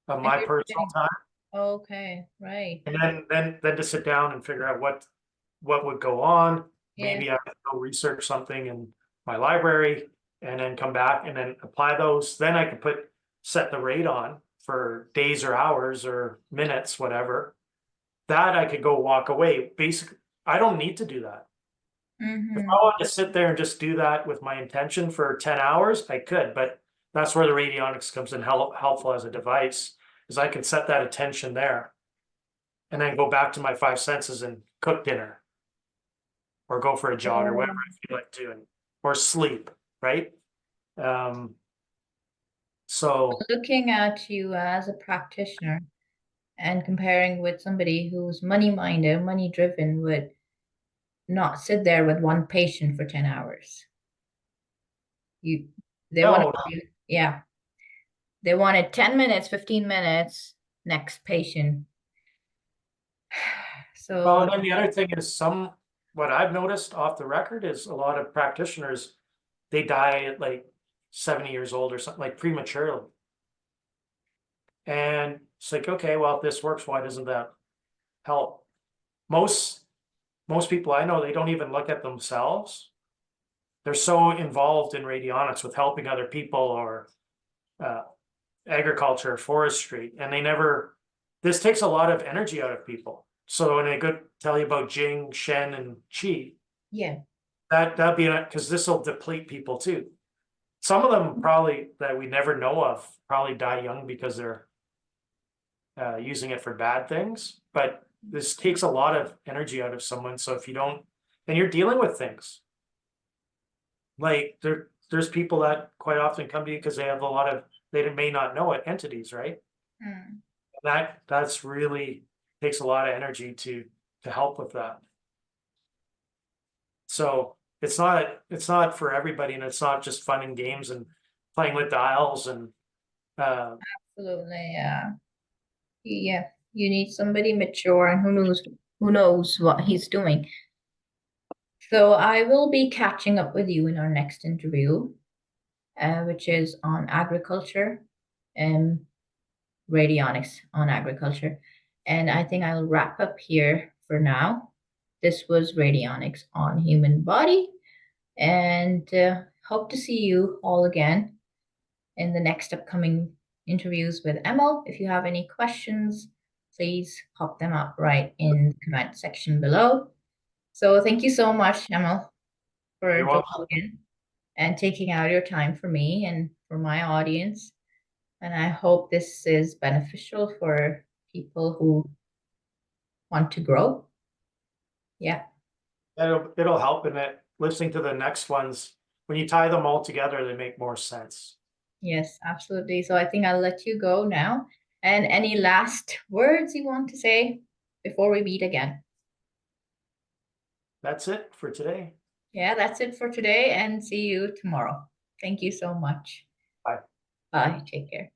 of And my you're personal sitting. time, Okay, right. and then to sit down and figure out what would go on. Yeah. Maybe I could go research something in my library and then come back and then apply those. Then I could set the rate on for days or hours or minutes, whatever. That I could go walk away. Basically, I don't need to do that. If I Mm-hmm. wanted to sit there and just do that with my intention for 10 hours, I could, but that's where the radionics comes in helpful as a device, is I can set that attention there and then go back to my five senses and cook dinner or go for a jog or whatever Oh. I feel like doing or sleep, right? Um, so Looking at you as a practitioner and comparing with somebody who's money-minded, money-driven, would not sit there with one patient for 10 hours. You, they want no, to, yeah, they wanted 10 minutes, 15 minutes, next patient. well, So, and then the other thing is what I've noticed off the record is a lot of practitioners, they die at like 70 years old or something like prematurely. And it's like, okay, well, if this works, why doesn't that help? Most most people I know, they don't even look at themselves. They're so involved in radionics with helping other people or uh, agriculture, forestry, and they never. This takes a lot of energy out of people. So when I go tell you about Jing, Shen, and Qi, yeah. that'd be because this will deplete people too. Some of them probably that we never know of probably die young because they're using it for bad things. But this takes a lot of energy out of someone. So if you don't, and you're dealing with things like there's people that quite often come to you because they have a lot of they may not know it entities, right? Mm. That's really takes a lot of energy to help with that. So it's not for everybody, and it's not just fun and games and playing with dials and uh, Absolutely, yeah. Yeah. You need somebody mature and who knows what he's doing. So I will be catching up with you in our next interview. which is on agriculture, and radionics on agriculture. And I think I'll wrap up here for now. This was radionics on human body, and hope to see you all again in the next upcoming interviews with Emil. If you have any questions, please pop them up right in the comment section below. So thank you so much, Emil, for You're welcome. joining and taking out your time for me and for my audience. And I hope this is beneficial for people who want to grow. Yeah. It'll help in it. Listening to the next ones, when you tie them all together, they make more sense. Yes, absolutely. So I think I'll let you go now. And any last words you want to say before we meet again? That's it for today. Yeah, that's it for today, and see you tomorrow. Thank you so much. Bye. Bye. Take care.